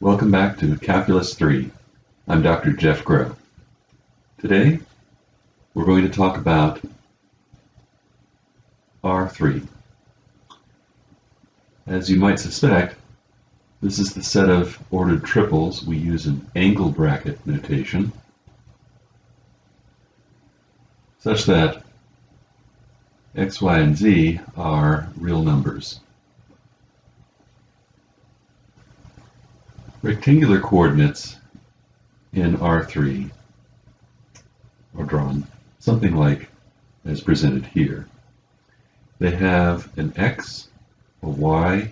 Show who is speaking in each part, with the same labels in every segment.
Speaker 1: Welcome back to Calculus 3. I'm Dr. Jeff Groh. Today, we're going to talk about R3. As you might suspect, this is the set of ordered triples we use in angle bracket notation, such that x, y, and z are real numbers. Rectangular coordinates in R3 are drawn something like as presented here. They have an x, a y,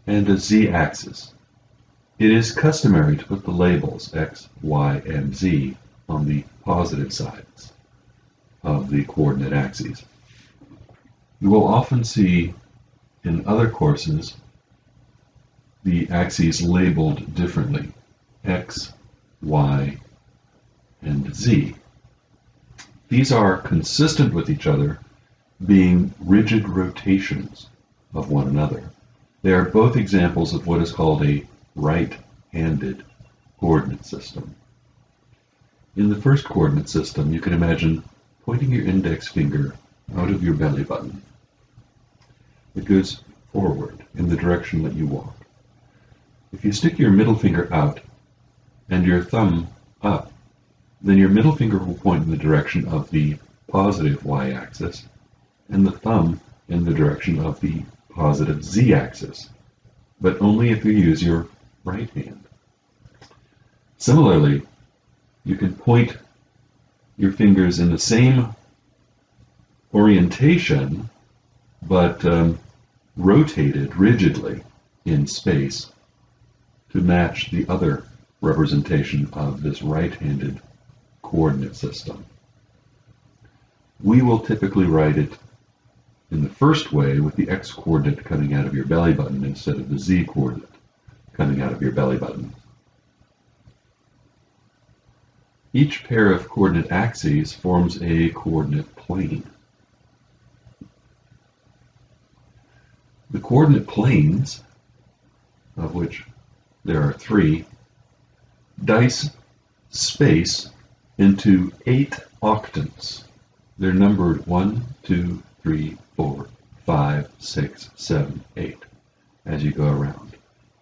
Speaker 1: and a z-axis. It is customary to put the labels x, y, and z on the positive sides of the coordinate axes. You will often see in other courses the axes labeled differently, x, y, and z. These are consistent with each other, being rigid rotations of one another. They are both examples of what is called a right-handed coordinate system. In the first coordinate system, you can imagine pointing your index finger out of your belly button. It goes forward in the direction that you walk. If you stick your middle finger out and your thumb up, then your middle finger will point in the direction of the positive y-axis and the thumb in the direction of the positive z-axis, but only if you use your right hand. Similarly, you can point your fingers in the same orientation, but rotated rigidly in space to match the other representation of this right-handed coordinate system. We will typically write it in the first way with the x-coordinate coming out of your belly button instead of the z-coordinate coming out of your belly button. Each pair of coordinate axes forms a coordinate plane. The coordinate planes, of which there are 3, dice space into 8 octants. They're numbered 1, 2, 3, 4, 5, 6, 7, 8 as you go around.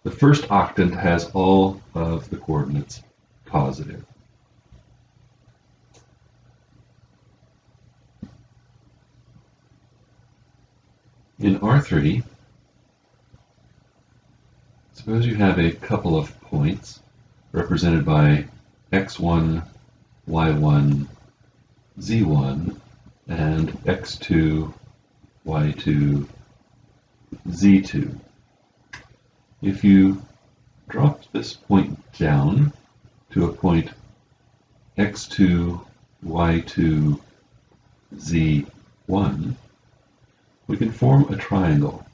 Speaker 1: The first octant has all of the coordinates positive. In R3, suppose you have a couple of points represented by x1, y1, z1, and x2, y2, z2. If you drop this point down to a point x2, y2, z1, we can form a triangle,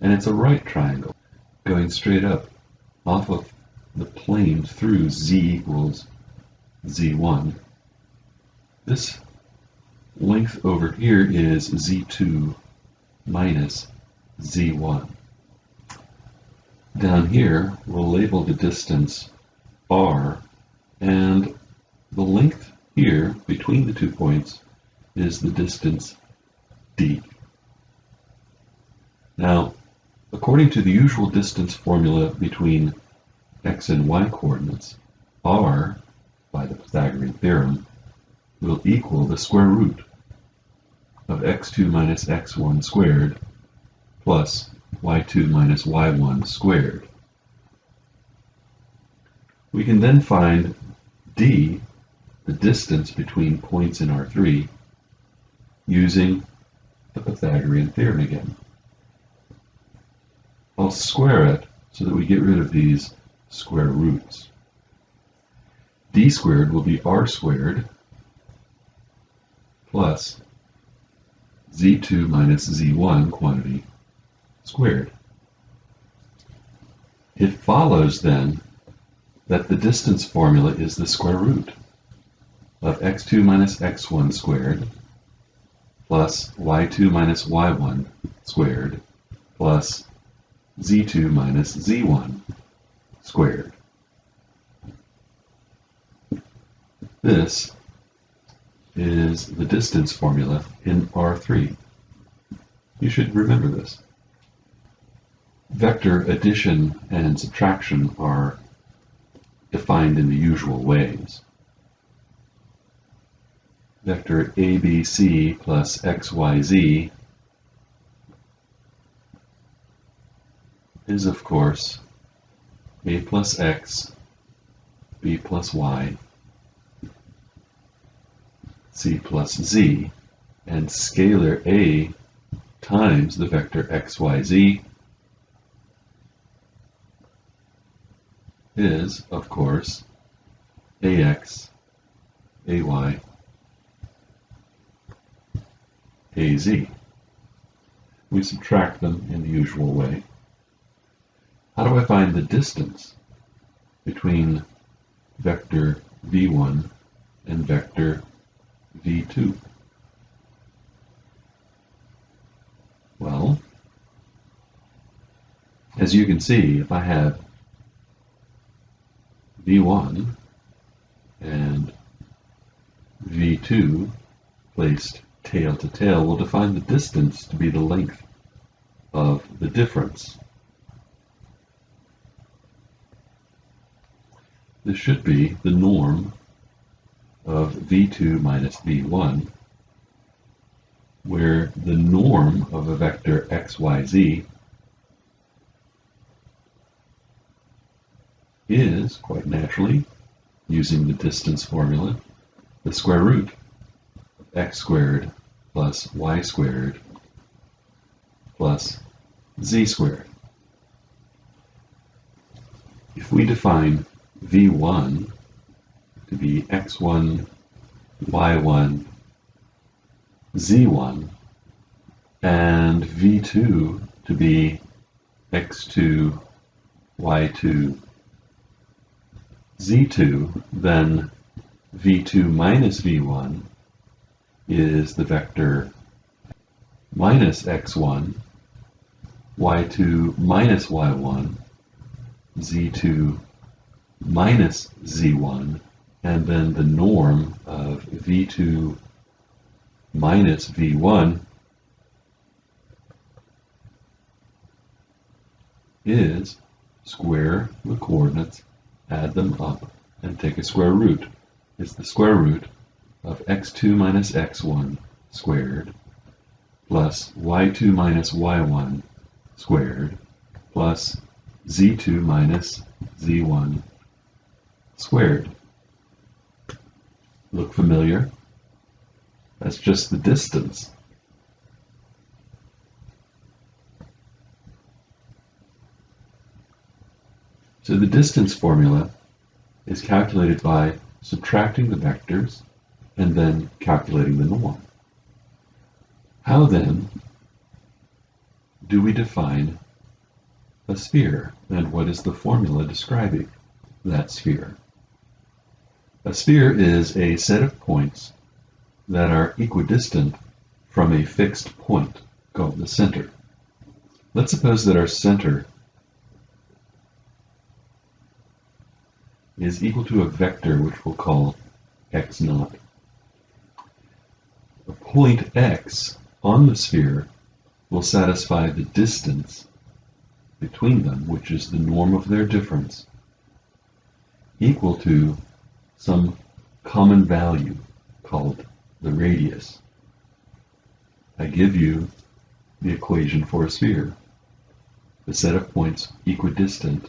Speaker 1: and it's a right triangle going straight up off of the plane through z equals z1. This length over here is z2 minus z1. Down here, we'll label the distance r, and the length here between the 2 points is the distance d. Now, according to the usual distance formula between x and y coordinates, r, by the Pythagorean theorem, will equal the square root of x2 minus x1 squared plus y2 minus y1 squared. We can then find d, the distance between points in R3, using the Pythagorean theorem again. I'll square it so that we get rid of these square roots. D squared will be r squared plus z2 minus z1 quantity squared. It follows then that the distance formula is the square root of x2 minus x1 squared plus y2 minus y1 squared plus z2 minus z1. squared. This is the distance formula in R3. You should remember this. Vector addition and subtraction are defined in the usual ways. Vector ABC plus XYZ is, of course, A plus X, B plus Y, C plus Z, and scalar A times the vector XYZ is, of course, AX, AY, AZ. We subtract them in the usual way. How do I find the distance between vector v1 and vector v2? Well, as you can see, if I have v1 and v2 placed tail to tail, we'll define the distance to be the length of the difference. This should be the norm of v2 minus v1, where the norm of a vector xyz is, quite naturally, using the distance formula, the square root of x squared plus y squared plus z squared. If we define v1 to be x1, y1, z1, and v2 to be x2, y2, z2, then v2 minus v1 is the vector minus x1, y2 minus y1, z2 minus z1, and then the norm of v2 minus v1 is square the coordinates, add them up, and take a square root. It's the square root of x2 minus x1 squared plus y2 minus y1 squared plus z2 minus z1 squared. Look familiar? That's just the distance. So the distance formula is calculated by subtracting the vectors and then calculating the norm. How then do we define a sphere, and what is the formula describing that sphere? A sphere is a set of points that are equidistant from a fixed point called the center. Let's suppose that our center is equal to a vector which we'll call x naught. A point x on the sphere will satisfy the distance between them, which is the norm of their difference, equal to some common value called the radius. I give you the equation for a sphere, the set of points equidistant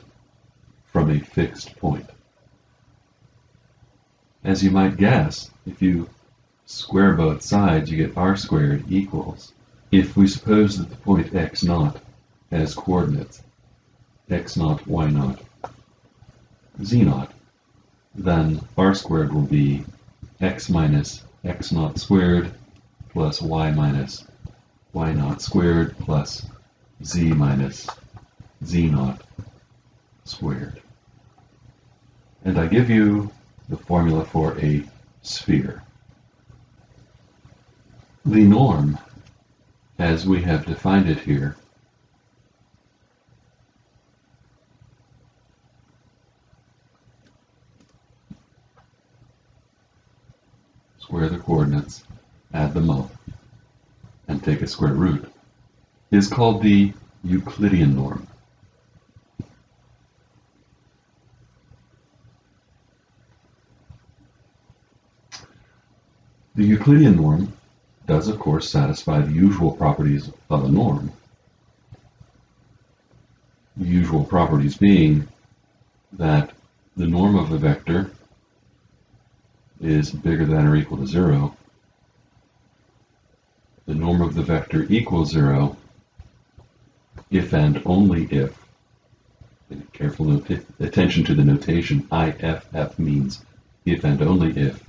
Speaker 1: from a fixed point. As you might guess, if you square both sides, you get r squared equals. If we suppose that the point x naught has coordinates x naught, y naught, z naught, then r squared will be x minus x naught squared plus y minus y naught squared plus z minus z naught squared. And I give you the formula for a sphere. The norm, as we have defined it here, square the coordinates, add them up, and take a square root, is called the Euclidean norm. The Euclidean norm does, of course, satisfy the usual properties of a norm. The usual properties being that the norm of a vector is bigger than or equal to 0. The norm of the vector equals 0 if and only if, careful attention to the notation, IFF means if and only if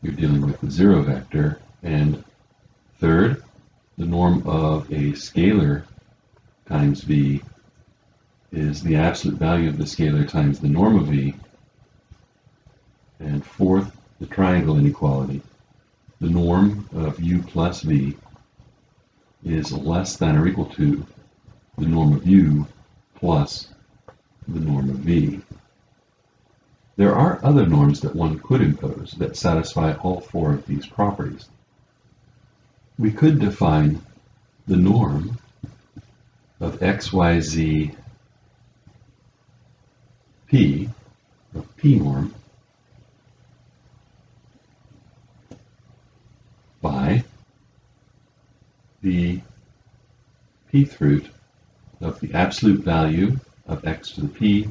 Speaker 1: you're dealing with the 0 vector. And third, the norm of a scalar times v is the absolute value of the scalar times the norm of v. And fourth, the triangle inequality. The norm of u plus v is less than or equal to the norm of u plus the norm of v. There are other norms that one could impose that satisfy all four of these properties. We could define the norm of xyz p, of p norm, by the pth root of the absolute value of x to the p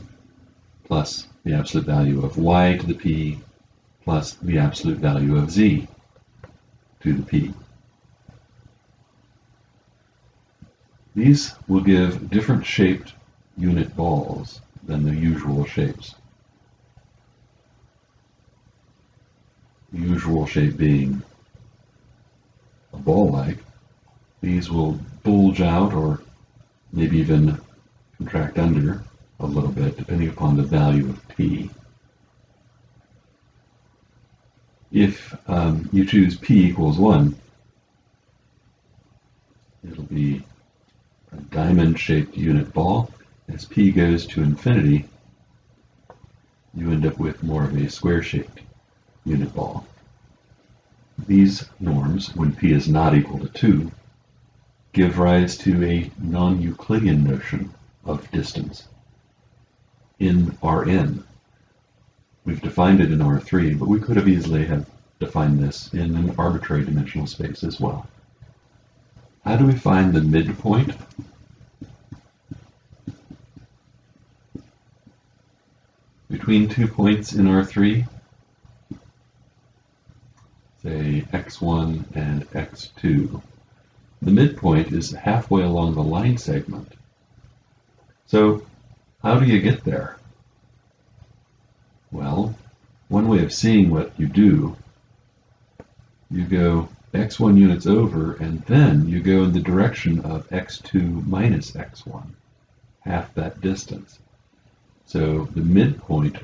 Speaker 1: plus the absolute value of y to the p plus the absolute value of z to the p. These will give different shaped unit balls than the usual shapes. The usual shape being a ball-like. These will bulge out or maybe even contract under a little bit depending upon the value of p. If you choose p equals 1, it'll be a diamond-shaped unit ball. As p goes to infinity, you end up with more of a square-shaped unit ball. These norms, when p is not equal to 2, give rise to a non-Euclidean notion of distance in Rn. We've defined it in R3, but we could have easily have defined this in an arbitrary dimensional space as well. How do we find the midpoint? Between 2 points in R3, say x1 and x2, the midpoint is halfway along the line segment. So how do you get there? Well, one way of seeing what you do, you go x1 units over and then you go in the direction of x2 minus x1, half that distance. So the midpoint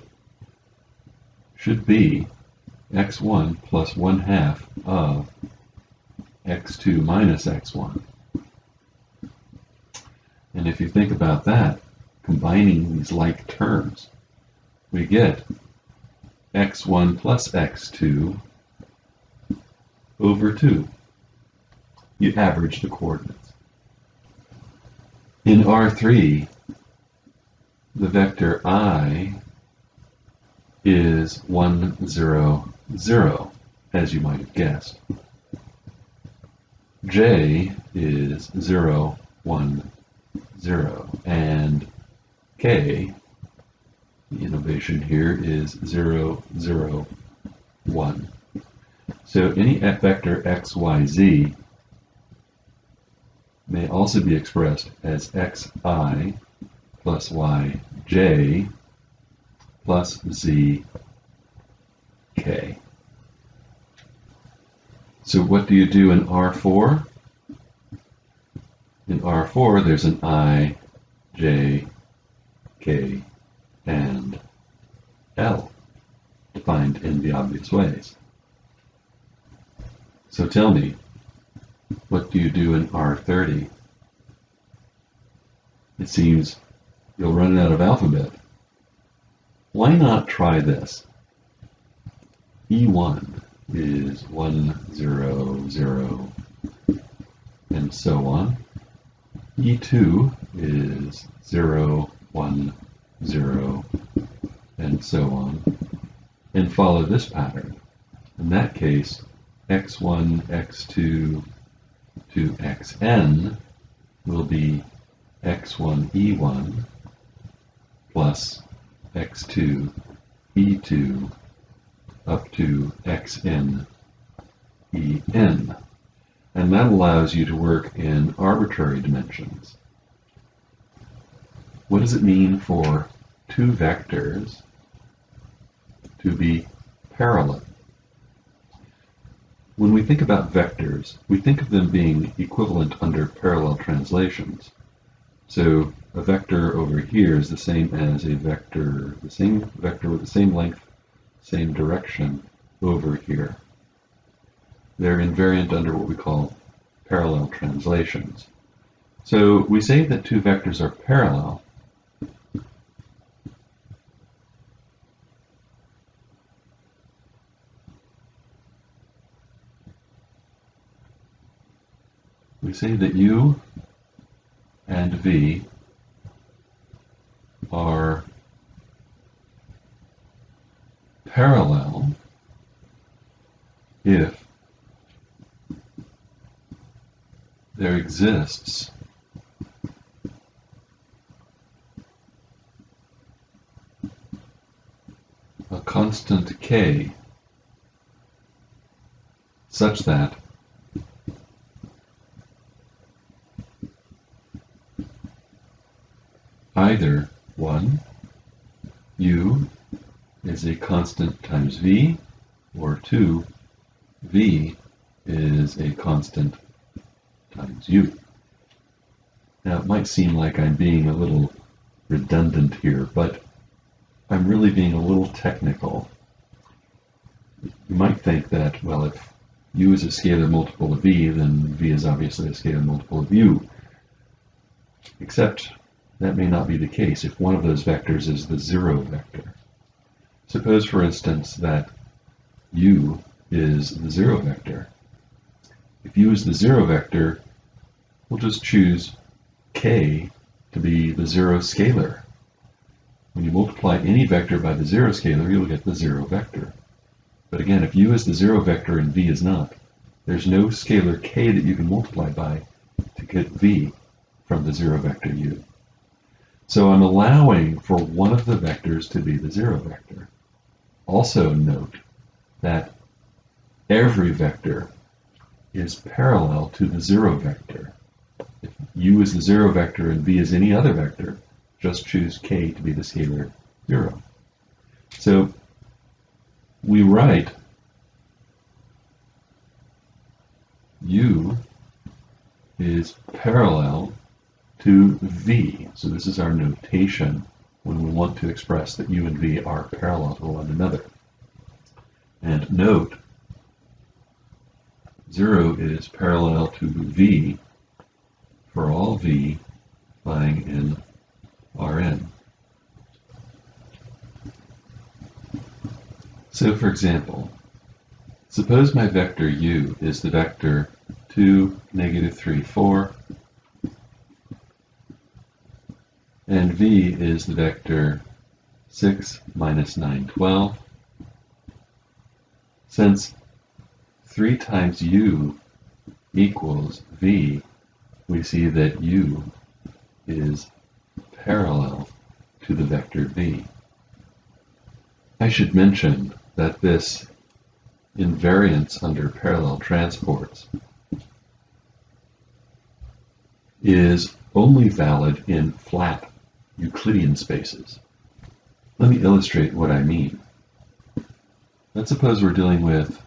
Speaker 1: should be x1 plus 1/2 of x2 minus x1. And if you think about that, combining these like terms, we get x1 plus x2 over 2. You average the coordinates. In R3, the vector I is 1, 0, 0, as you might have guessed. J is 0, 1, 0, and K, the innovation here, is 0, 0, 1. So any vector x, y, z may also be expressed as xi plus yj plus zk. So what do you do in R4? In R4 there's an I, J, K, and L defined in the obvious ways. So tell me, what do you do in R30? It seems you'll run out of alphabet. Why not try this? E1 is 1, 0, 0, and so on. E2 is 0, 1, 0, and so on, and follow this pattern. In that case, x1, x2 to xn will be x1, e1 plus x2, e2 up to xn, en. And that allows you to work in arbitrary dimensions. What does it mean for two vectors to be parallel? When we think about vectors, we think of them being equivalent under parallel translations. So a vector over here is the same as a vector, the same vector with the same length, same direction over here. They're invariant under what we call parallel translations. So we say that two vectors are parallel we say that u and v are parallel if there exists a constant k such that either 1, u is a constant times v, or 2, v is a constant times u. Now it might seem like I'm being a little redundant here, but I'm really being a little technical. You might think that, well, if u is a scalar multiple of v, then v is obviously a scalar multiple of u. Except that may not be the case if one of those vectors is the zero vector. Suppose, for instance, that u is the zero vector. If u is the zero vector, we'll just choose k to be the zero scalar. When you multiply any vector by the zero scalar, you'll get the zero vector. But again, if u is the zero vector and v is not, there's no scalar k that you can multiply by to get v from the zero vector u. So I'm allowing for one of the vectors to be the zero vector. Also note that every vector is parallel to the zero vector. If u is the zero vector and v is any other vector, just choose k to be the scalar 0. So we write u is parallel to v. So this is our notation when we want to express that u and v are parallel to one another. And note, 0 is parallel to v for all v lying in Rn. So for example, suppose my vector u is the vector 2, negative 3, 4, and v is the vector 6, minus 9, 12. Since 3 times u equals v, we see that u is parallel to the vector v. I should mention that this invariance under parallel transports is only valid in flat Euclidean spaces. Let me illustrate what I mean. Let's suppose we're dealing with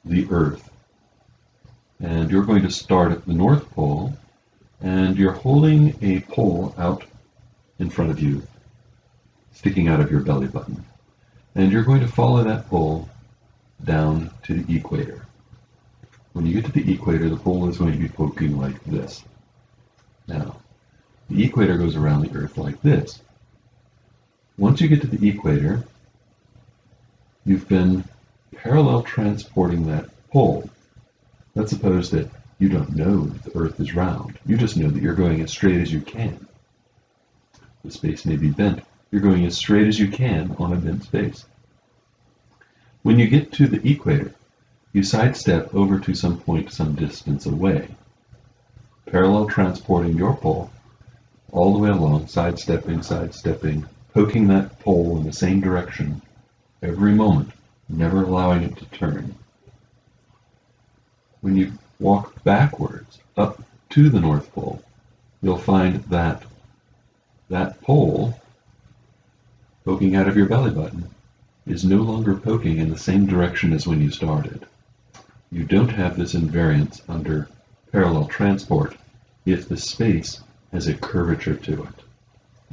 Speaker 1: the Earth, and you're going to start at the North Pole, and you're holding a pole out in front of you, sticking out of your belly button. And you're going to follow that pole down to the equator. When you get to the equator, the pole is going to be poking like this. Now, the equator goes around the Earth like this. Once you get to the equator, you've been parallel transporting that pole. Let's suppose that you don't know that the Earth is round. You just know that you're going as straight as you can. The space may be bent. You're going as straight as you can on a bent space. When you get to the equator, you sidestep over to some point some distance away, parallel transporting your pole all the way along, sidestepping, poking that pole in the same direction every moment, never allowing it to turn. When you walk backwards up to the North Pole, you'll find that that pole poking out of your belly button is no longer poking in the same direction as when you started. You don't have this invariance under parallel transport if the space has a curvature to it.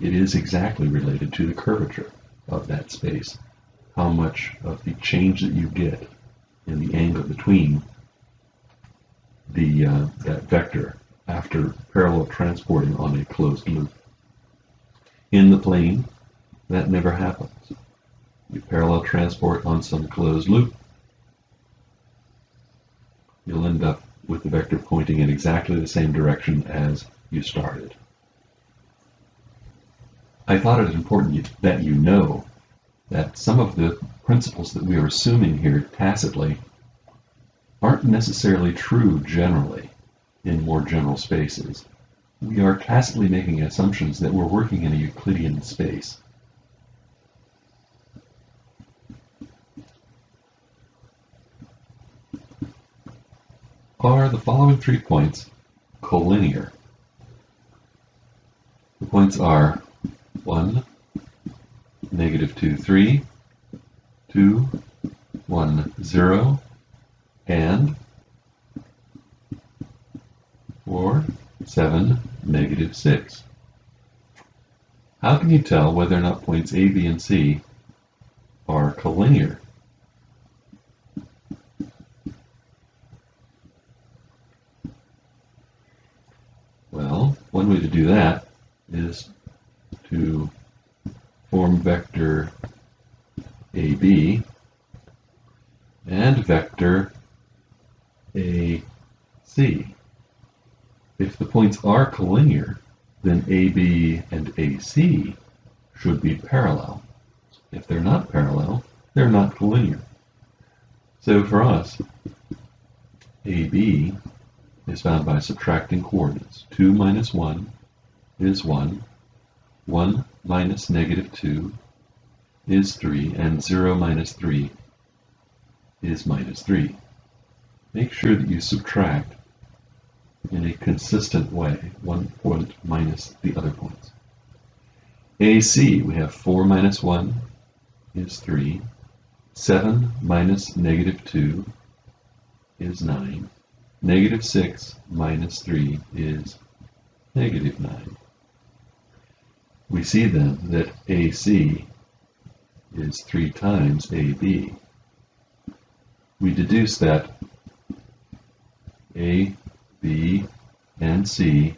Speaker 1: It is exactly related to the curvature of that space, how much of the change that you get in the angle between that vector after parallel transporting on a closed loop. In the plane, that never happens. You parallel transport on some closed loop, you'll end up with the vector pointing in exactly the same direction as you started. I thought it important that you know that some of the principles that we are assuming here tacitly aren't necessarily true generally in more general spaces. We are tacitly making assumptions that we're working in a Euclidean space. Are the following 3 points collinear? The points are 1, -2, 3, 2, 1, 0, and 4, 7, -6. How can you tell whether or not points A, B, and C are collinear? Well, one way to do that is to form vector AB and vector AC. If the points are collinear, then AB and AC should be parallel. If they're not parallel, they're not collinear. So for us, AB is found by subtracting coordinates. 2 minus 1 is 1, 1 minus -2 is 3, and 0 minus 3 is -3. Make sure that you subtract in a consistent way, one point minus the other points. AC, we have 4 minus 1 is 3, 7 minus -2 is 9, -6 minus 3 is -9. We see then that AC is 3 times AB. We deduce that A, B, and C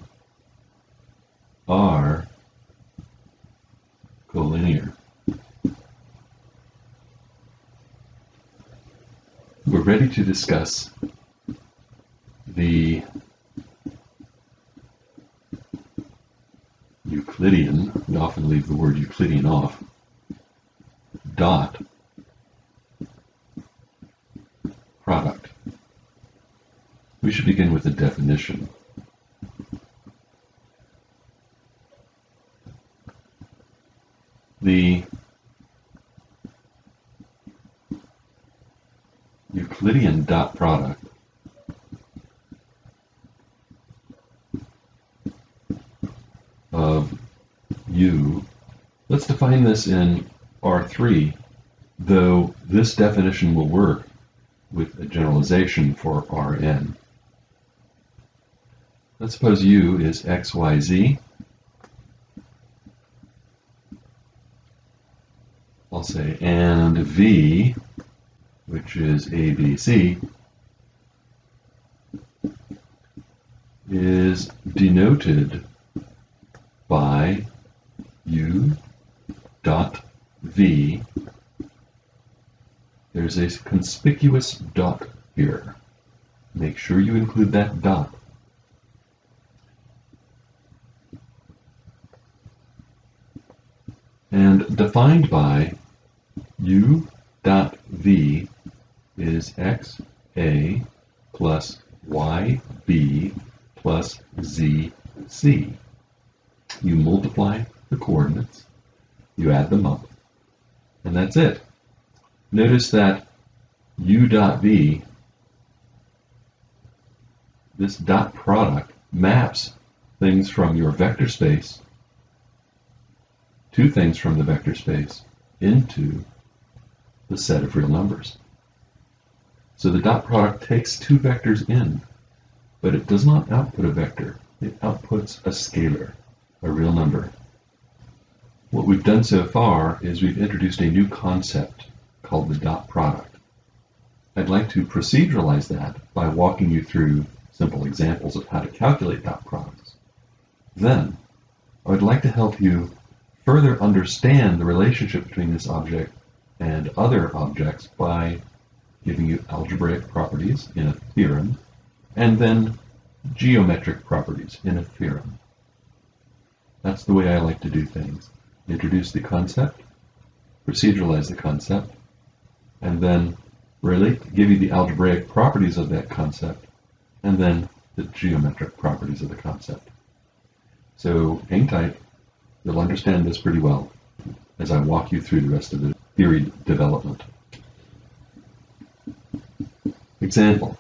Speaker 1: are collinear. We're ready to discuss the Euclidean, we often leave the word Euclidean off, dot product. We should begin with a definition. The Euclidean dot product of U, let's define this in R3, though this definition will work with a generalization for Rn. Let's suppose U is x, y, z. I'll say, and V, which is A, B, C, is denoted by U dot V. There's there's a conspicuous dot here. Make sure you include that dot. And defined by u dot v is xa plus yb plus zc. You multiply the coordinates, you add them up, and that's it. Notice that u dot v, this dot product, maps things from your vector space, two things from the vector space, into the set of real numbers. So the dot product takes two vectors in, but it does not output a vector. It outputs a scalar, a real number. What we've done so far is we've introduced a new concept called the dot product. I'd like to proceduralize that by walking you through simple examples of how to calculate dot products. Then, I would like to help you further understand the relationship between this object and other objects by giving you algebraic properties in a theorem, and then geometric properties in a theorem. That's the way I like to do things. Introduce the concept, proceduralize the concept, and then give you the algebraic properties of that concept, and then the geometric properties of the concept. So hang tight, you'll understand this pretty well as I walk you through the rest of the theory development. Example.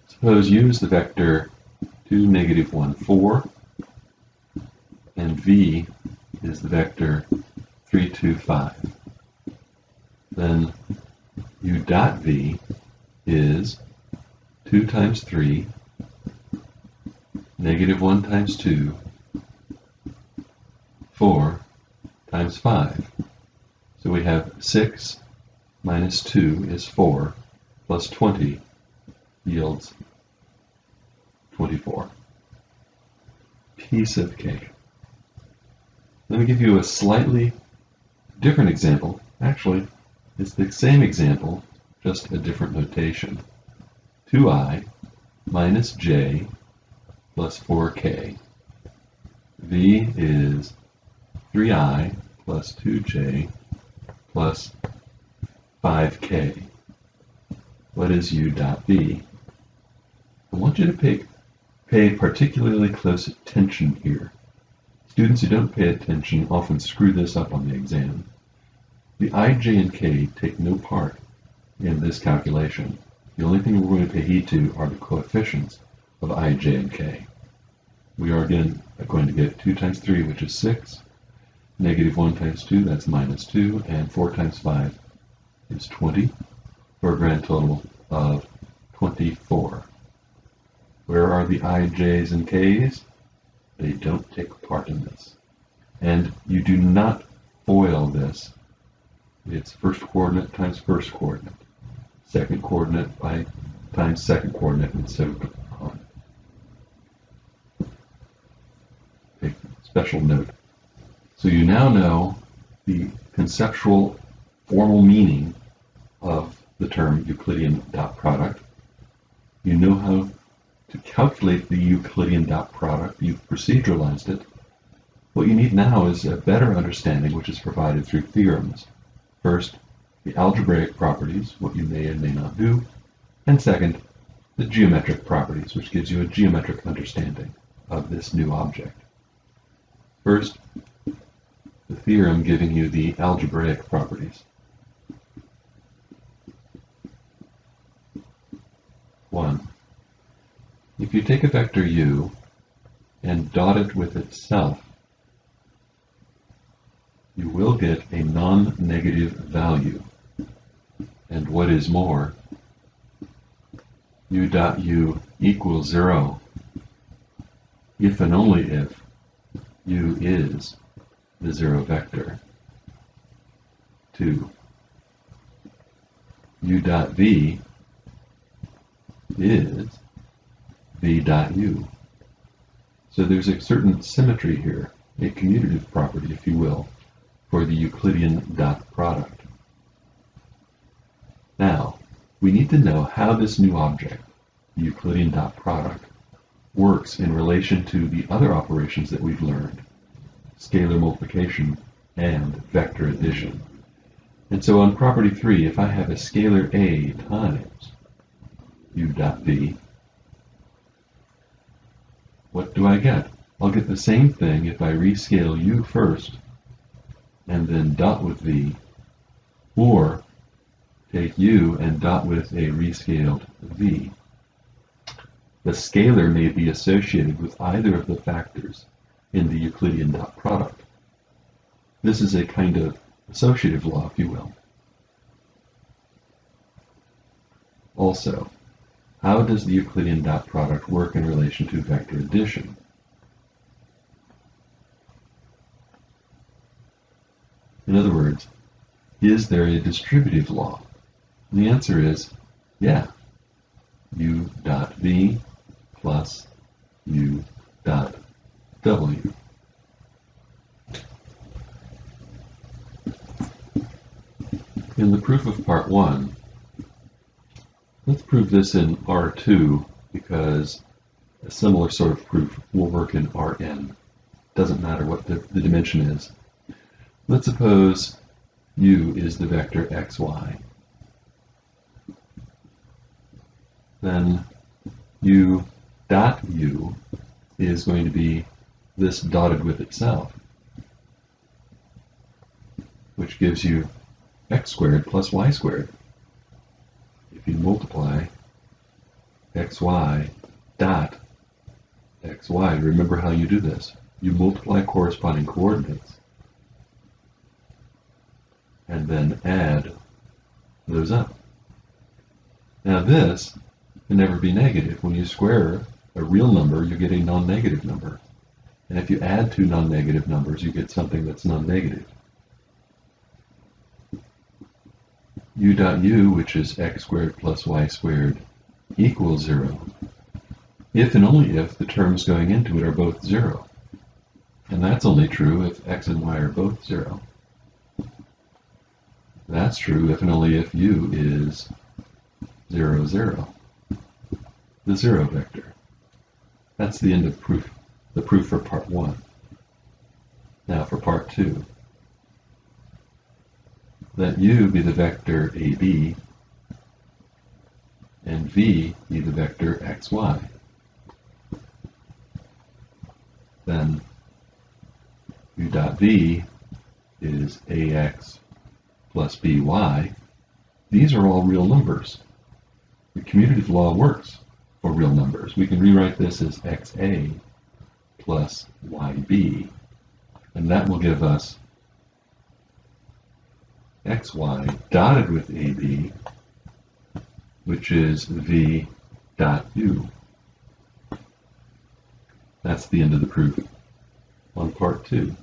Speaker 1: Suppose u is the vector 2, negative 1, 4, and v is the vector 3, 2, 5. Then u dot v is 2 times 3, negative 1 times 2, 4 times 5. So we have 6 minus 2 is 4, plus 20 yields 24. Piece of cake. Let me give you a slightly different example. Actually, it's the same example, just a different notation. 2i minus j plus 4k. V is 3i plus 2j plus 5k. What is u dot v? I want you to pay particularly close attention here. Students who don't pay attention often screw this up on the exam. The I, j, and k take no part in this calculation. The only thing we're going to pay heed to are the coefficients of I, j, and k. We are again going to get 2 times 3, which is 6, negative 1 times 2, that's minus 2, and 4 times 5 is 20, for a grand total of 24. Where are the I, j's, and k's? They don't take part in this. And you do not FOIL this. It's first coordinate times first coordinate, second coordinate times second coordinate, and so on. A special note. So you now know the conceptual formal meaning of the term Euclidean dot product. You know how to calculate the Euclidean dot product. You've proceduralized it. What you need now is a better understanding, which is provided through theorems. First, the algebraic properties, what you may and may not do, and second, the geometric properties, which gives you a geometric understanding of this new object. First, the theorem giving you the algebraic properties. 1. If you take a vector u and dot it with itself, you will get a non-negative value. And what is more, u dot u equals 0 if and only if u is the 0 vector. 2. U dot v is v dot u. So there's a certain symmetry here, a commutative property, if you will, for the Euclidean dot product. Now, we need to know how this new object, the Euclidean dot product, works in relation to the other operations that we've learned, scalar multiplication and vector addition. And so on property 3, if I have a scalar A times U dot V, what do I get? I'll get the same thing if I rescale U first and then dot with V, or take U and dot with a rescaled V. The scalar may be associated with either of the factors in the Euclidean dot product. This is a kind of associative law, if you will. Also, how does the Euclidean dot product work in relation to vector addition? In other words, is there a distributive law? And the answer is, yeah. U dot V plus U dot W. In the proof of part 1, let's prove this in R2 because a similar sort of proof will work in Rn. Doesn't matter what the dimension is. Let's suppose U is the vector xy. Then U dot U is going to be this dotted with itself, which gives you x squared plus y squared. If you multiply xy dot xy, remember how you do this. You multiply corresponding coordinates and then add those up. Now this can never be negative. When you square a real number, you get a non-negative number. And if you add two non-negative numbers, you get something that's non-negative. U dot U, which is x squared plus y squared, equals 0, if and only if the terms going into it are both 0. And that's only true if x and y are both 0. That's true if and only if U is 0, 0, the 0 vector. That's the end of proof, the proof for part 1. Now for part 2. Let U be the vector AB and V be the vector XY. Then U dot V is AX plus BY. These are all real numbers. The commutative law works for real numbers. We can rewrite this as XA plus YB, and that will give us XY dotted with AB, which is V dot U. That's the end of the proof on part 2.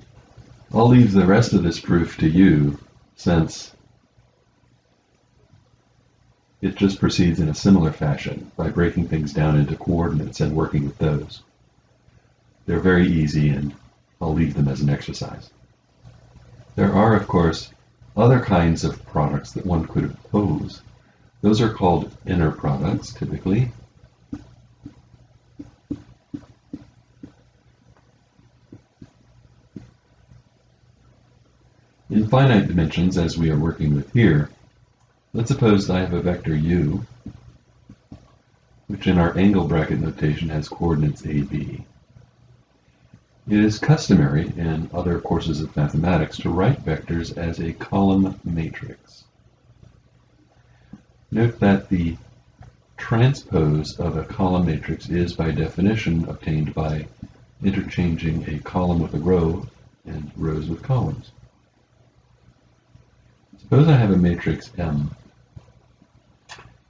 Speaker 1: I'll leave the rest of this proof to you, since it just proceeds in a similar fashion by breaking things down into coordinates and working with those. They're very easy, and I'll leave them as an exercise. There are, of course, other kinds of products that one could oppose. Those are called inner products, typically. In finite dimensions, as we are working with here, let's suppose I have a vector u, which in our angle bracket notation has coordinates AB. It is customary in other courses of mathematics to write vectors as a column matrix. Note that the transpose of a column matrix is by definition obtained by interchanging a column with a row and rows with columns. Suppose I have a matrix M,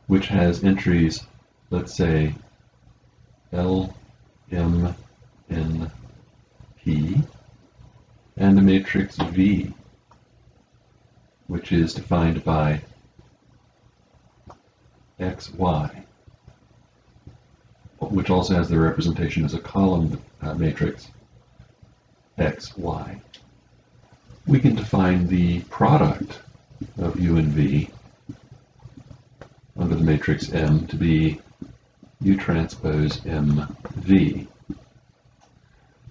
Speaker 1: which has entries, let's say, L, M, N, P, and a matrix V, which is defined by X, Y, which also has the representation as a column matrix X, Y. We can define the product of U and V the matrix M to be U transpose MV.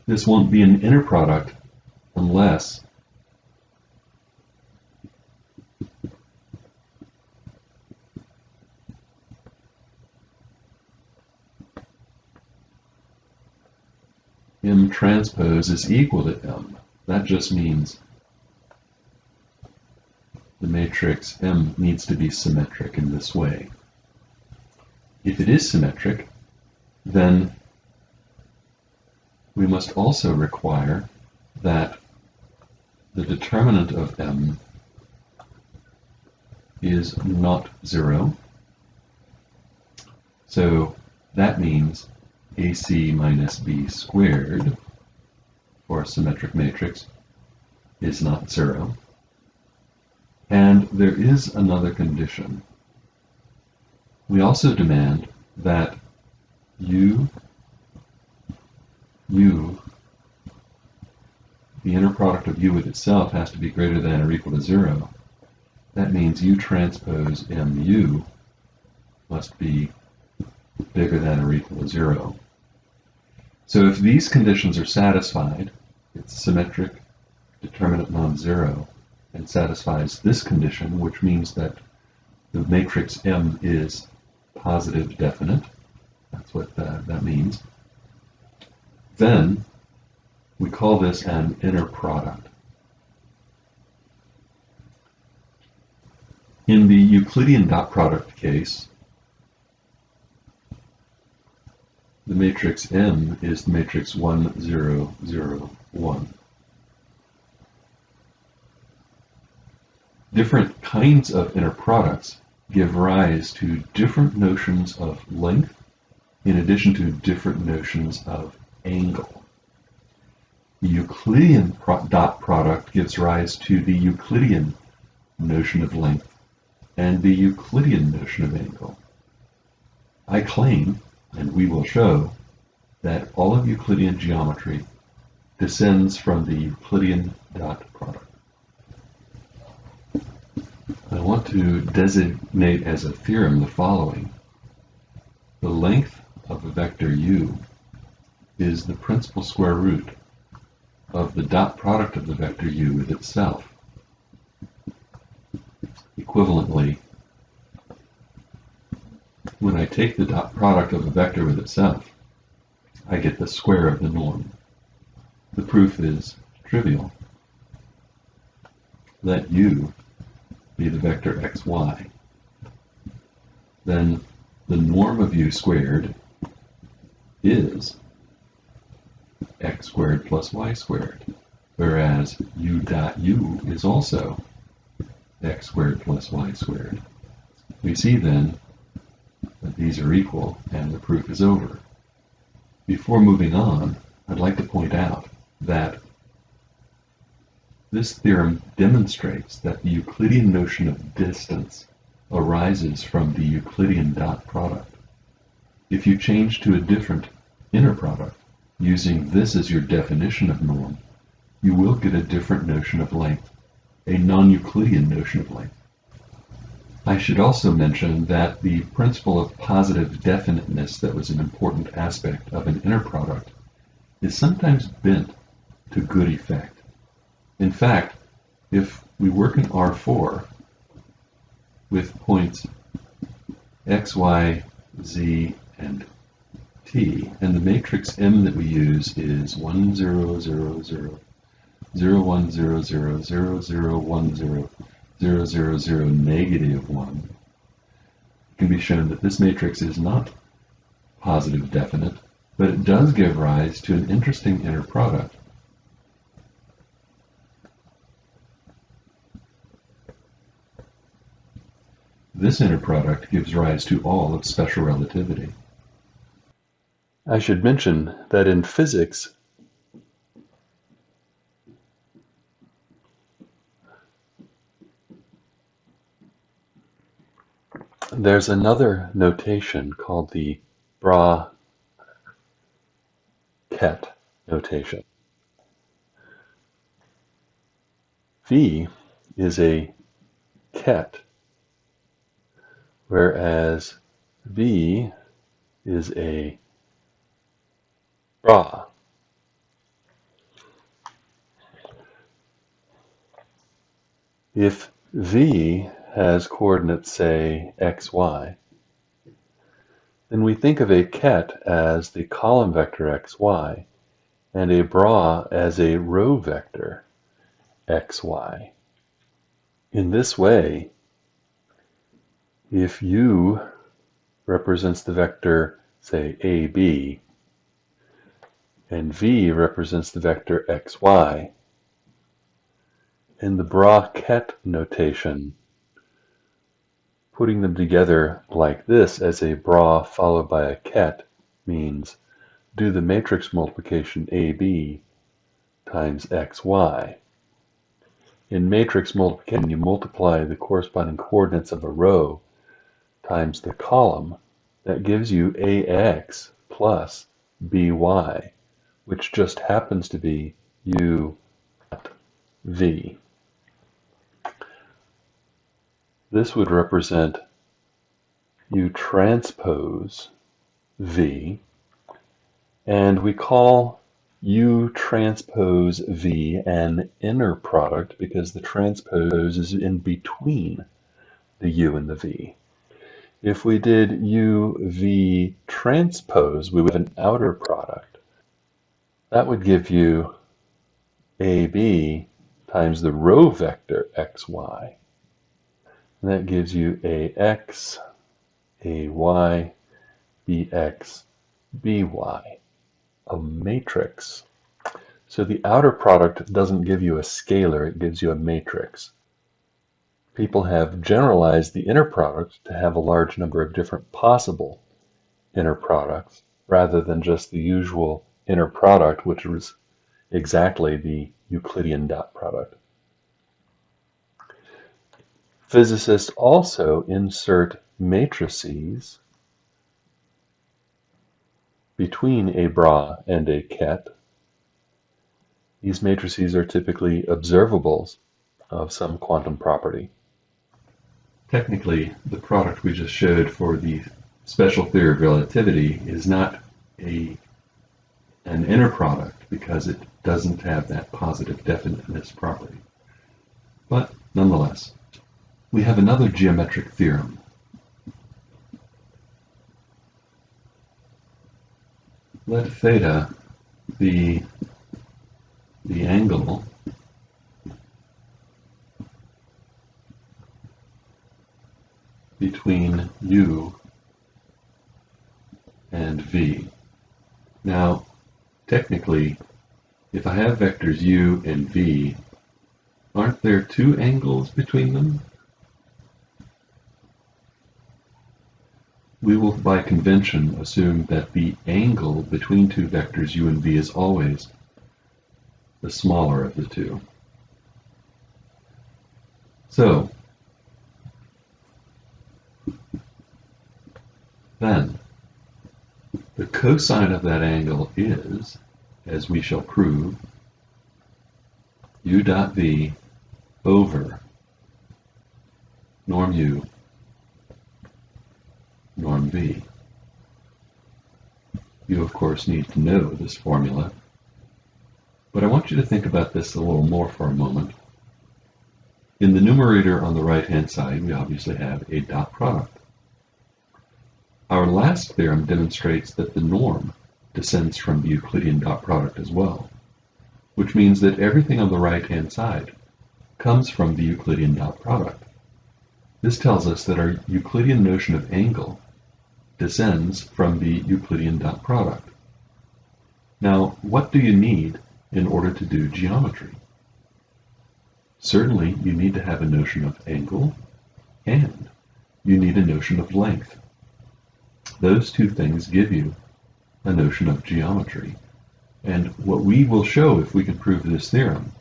Speaker 1: This won't be an inner product unless M transpose is equal to M. That just means the matrix M needs to be symmetric in this way. If it is symmetric, then we must also require that the determinant of M is not 0. So that means AC minus B squared for a symmetric matrix is not 0. And there is another condition. We also demand that U, the inner product of U with itself has to be greater than or equal to 0. That means U transpose MU must be bigger than or equal to 0. So if these conditions are satisfied, it's symmetric, determinant non-zero, and satisfies this condition, which means that the matrix M is positive definite. That's what that means. Then we call this an inner product. In the Euclidean dot product case, the matrix M is the matrix 1, 0, 0, 1. Different kinds of inner products give rise to different notions of length in addition to different notions of angle. The Euclidean dot product gives rise to the Euclidean notion of length and the Euclidean notion of angle. I claim, and we will show, that all of Euclidean geometry descends from the Euclidean dot product. I want to designate as a theorem the following. The length of a vector u is the principal square root of the dot product of the vector u with itself. Equivalently, when I take the dot product of a vector with itself, I get the square of the norm. The proof is trivial. Let u be the vector xy. Then the norm of u squared is x squared plus y squared, whereas u dot u is also x squared plus y squared. We see then that these are equal and the proof is over. Before moving on, I'd like to point out that this theorem demonstrates that the Euclidean notion of distance arises from the Euclidean dot product. If you change to a different inner product, using this as your definition of norm, you will get a different notion of length, a non-Euclidean notion of length. I should also mention that the principle of positive definiteness that was an important aspect of an inner product is sometimes bent to good effect. In fact, if we work in R4 with points x, y, z, and t, and the matrix M that we use is 1, 0, 0, 0, 0, 1, 0, 0, 0, 0, 1, 0, 0, 0, 0, negative 1, it can be shown that this matrix is not positive definite, but it does give rise to an interesting inner product. This inner product gives rise to all of special relativity. I should mention that in physics, there's another notation called the bra-ket notation. V is a ket
Speaker 2: whereas V is a bra. If V has coordinates, say, x, y, then we think of a ket as the column vector x, y, and a bra as a row vector x, y. In this way, if U represents the vector, say, AB, and V represents the vector xy, in the bra-ket notation, putting them together like this as a bra followed by a ket means do the matrix multiplication AB times xy. In matrix multiplication, you multiply the corresponding coordinates of a row times the column. That gives you AX plus BY, which just happens to be U dot V. This would represent U transpose V, and we call U transpose V an inner product because the transpose is in between the U and the V. If we did U V transpose, we would have an outer product. That would give you AB times the row vector xy. And that gives you AX, AY, BX, BY, a matrix. So the outer product doesn't give you a scalar, it gives you a matrix. People have generalized the inner product to have a large number of different possible inner products, rather than just the usual inner product, which is exactly the Euclidean dot product. Physicists also insert matrices between a bra and a ket. These matrices are typically observables of some quantum property.
Speaker 1: Technically, the product we just showed for the special theory of relativity is not an inner product because it doesn't have that positive definiteness property. But nonetheless, we have another geometric theorem. Let theta be the angle between U and V. Now, technically, if I have vectors U and V, aren't there two angles between them? We will, by convention, assume that the angle between two vectors U and V is always the smaller of the two. So, then, the cosine of that angle is, as we shall prove, U dot V over norm U norm V. You, of course, need to know this formula, but I want you to think about this a little more for a moment. In the numerator on the right-hand side, we obviously have a dot product. Our last theorem demonstrates that the norm descends from the Euclidean dot product as well, which means that everything on the right-hand side comes from the Euclidean dot product. This tells us that our Euclidean notion of angle descends from the Euclidean dot product. Now, what do you need in order to do geometry? Certainly, you need to have a notion of angle, and you need a notion of length. Those two things give you a notion of geometry. And what we will show, if we can prove this theorem,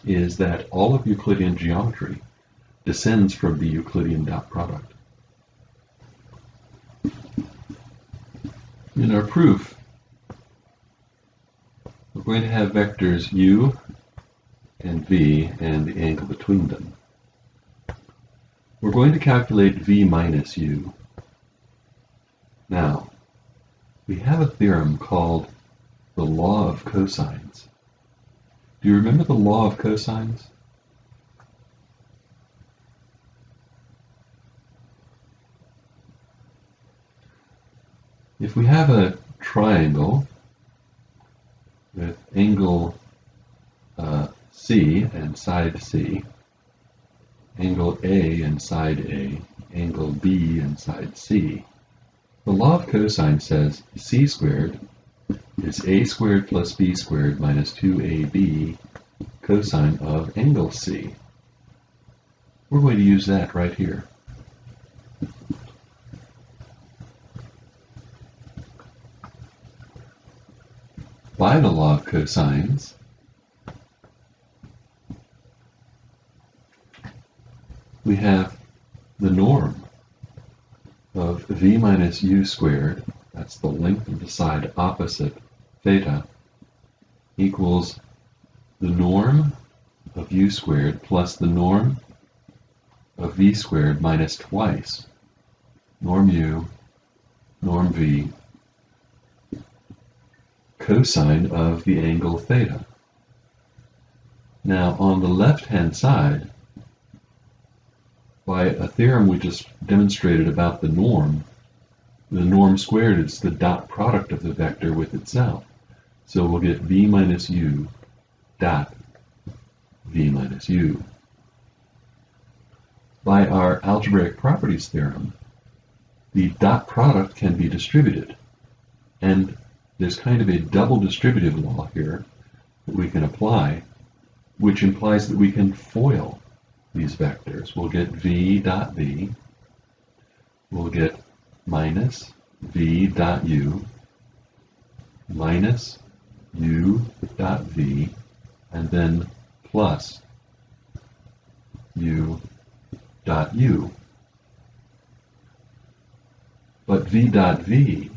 Speaker 1: is that all of Euclidean geometry descends from the Euclidean dot product. In our proof, we're going to have vectors U and V and the angle between them. we're going to calculate v minus u. Now, we have a theorem called the law of cosines. Do you remember the law of cosines? If we have a triangle with angle C and side C, angle A and side A, angle B and side C, the law of cosine says c squared is a squared plus b squared minus 2ab cosine of angle C. We're going to use that right here. By the law of cosines, we have the norm of v minus u squared, that's the length of the side opposite theta, equals the norm of u squared plus the norm of v squared minus twice norm u, norm v, cosine of the angle theta. Now on the left-hand side, by a theorem we just demonstrated about the norm squared is the dot product of the vector with itself. So we'll get v minus u dot v minus u. By our algebraic properties theorem, the dot product can be distributed. And there's kind of a double distributive law here that we can apply, which implies that we can FOIL these vectors. We'll get v dot v, we'll get minus v dot u, minus u dot v, and then plus u dot u. But v dot v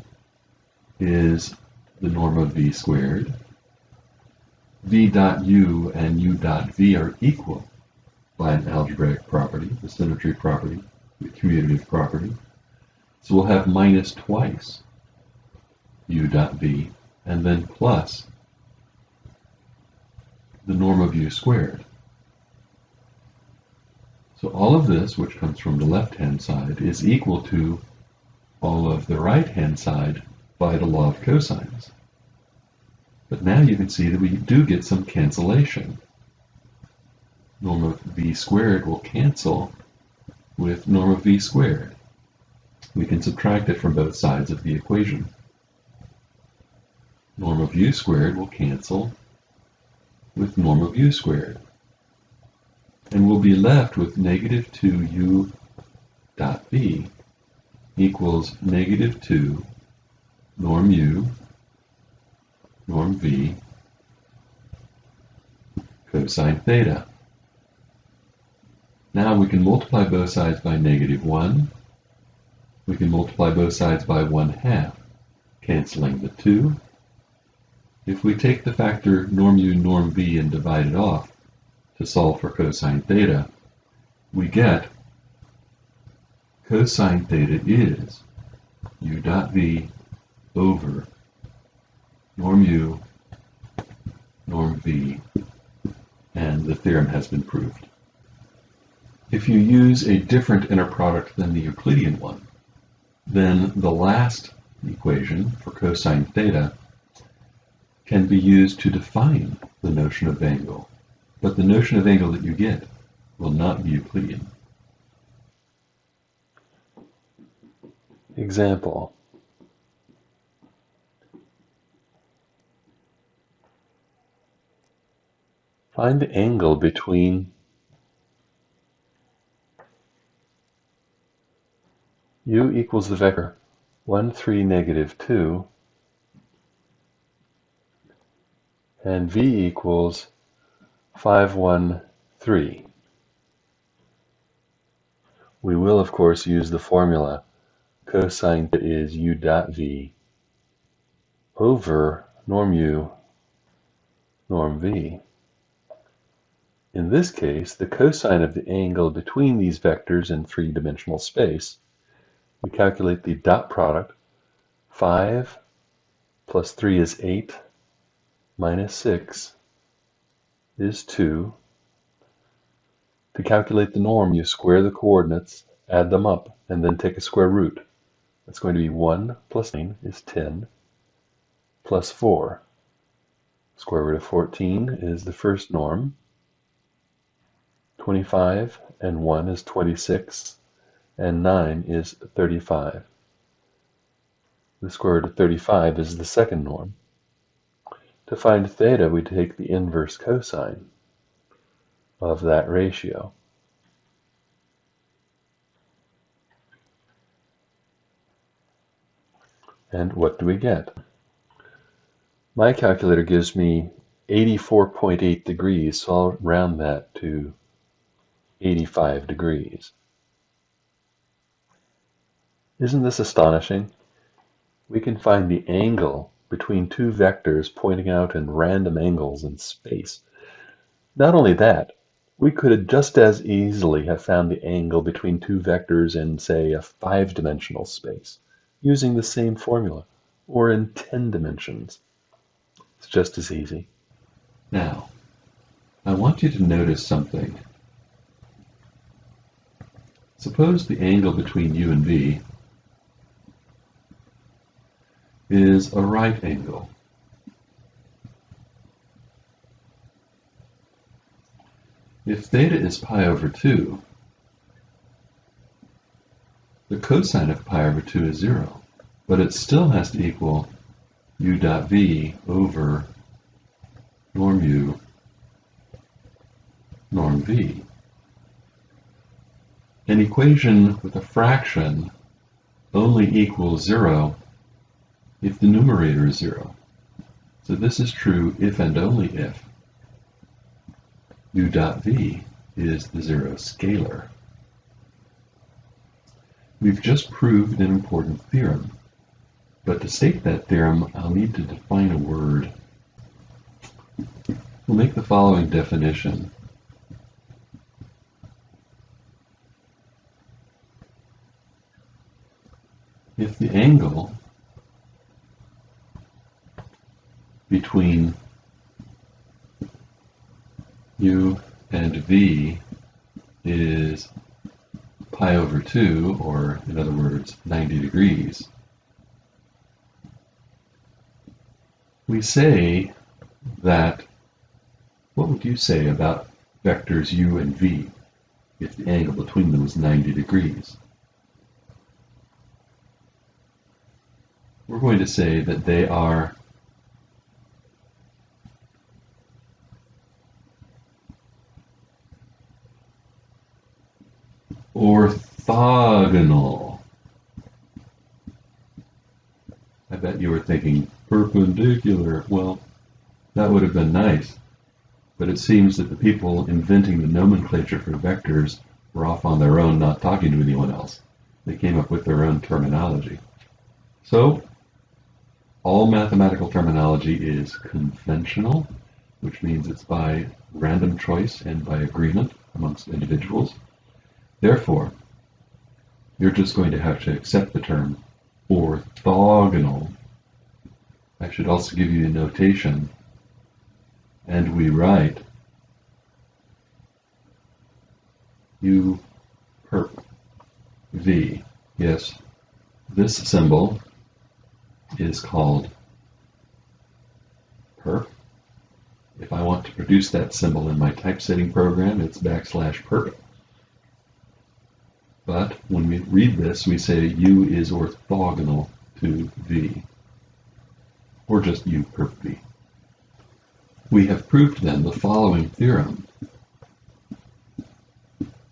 Speaker 1: is the norm of v squared. V dot u and u dot v are equal by an algebraic property, the symmetry property, the commutative property. So we'll have minus twice u dot v and then plus the norm of u squared. So all of this, which comes from the left-hand side, is equal to all of the right-hand side by the law of cosines. But now you can see that we do get some cancellation. Norm of v squared will cancel with norm of v squared. We can subtract it from both sides of the equation. Norm of u squared will cancel with norm of u squared. And we'll be left with negative 2u dot v equals negative 2 norm u, norm v, cosine theta. Now we can multiply both sides by negative 1. We can multiply both sides by 1/2, canceling the 2. If we take the factor norm u, norm v and divide it off to solve for cosine theta, we get cosine theta is u dot v over norm u, norm v, and the theorem has been proved. If you use a different inner product than the Euclidean one, then the last equation for cosine theta can be used to define the notion of angle, but the notion of angle that you get will not be Euclidean.
Speaker 2: Example. Find the angle between u equals the vector 1, 3, negative 2 and v equals 5, 1, 3. We will, of course, use the formula cosine theta is u dot v over norm u, norm v. In this case, the cosine of the angle between these vectors in three-dimensional space, we calculate the dot product. 5 plus 3 is 8, minus 6 is 2. To calculate the norm, you square the coordinates, add them up, and then take a square root. That's going to be 1 plus 9 is 10, plus 4. Square root of 14 is the first norm. 25 and 1 is 26, and 9 is 35. The square root of 35 is the second norm. To find theta, we take the inverse cosine of that ratio. And what do we get? My calculator gives me 84.8 degrees, so I'll round that to 85 degrees. Isn't this astonishing? We can find the angle between two vectors pointing out in random angles in space. Not only that, we could just as easily have found the angle between two vectors in, say, a 5-dimensional space, using the same formula, or in 10 dimensions. It's just as easy.
Speaker 1: Now, I want you to notice something. Suppose the angle between U and V is a right angle. If theta is pi over 2, the cosine of pi over 2 is 0, but it still has to equal u dot v over norm u, norm v. An equation with a fraction only equals 0 if the numerator is 0. So this is true if and only if u dot v is the 0 scalar. We've just proved an important theorem, but to state that theorem, I'll need to define a word. We'll make the following definition. If the angle between u and v is pi over 2, or in other words, 90 degrees, we say that, what would you say about vectors u and v if the angle between them was 90 degrees? We're going to say that they are orthogonal. I bet you were thinking perpendicular. Well, that would have been nice, but it seems that the people inventing the nomenclature for vectors were off on their own, not talking to anyone else. They came up with their own terminology. So, all mathematical terminology is conventional, which means it's by random choice and by agreement amongst individuals. Therefore, you're just going to have to accept the term orthogonal. I should also give you a notation, and we write U perp V. Yes, this symbol is called perp. If I want to produce that symbol in my typesetting program, it's \perp. But when we read this, we say U is orthogonal to V, or just U perp V. We have proved then the following theorem.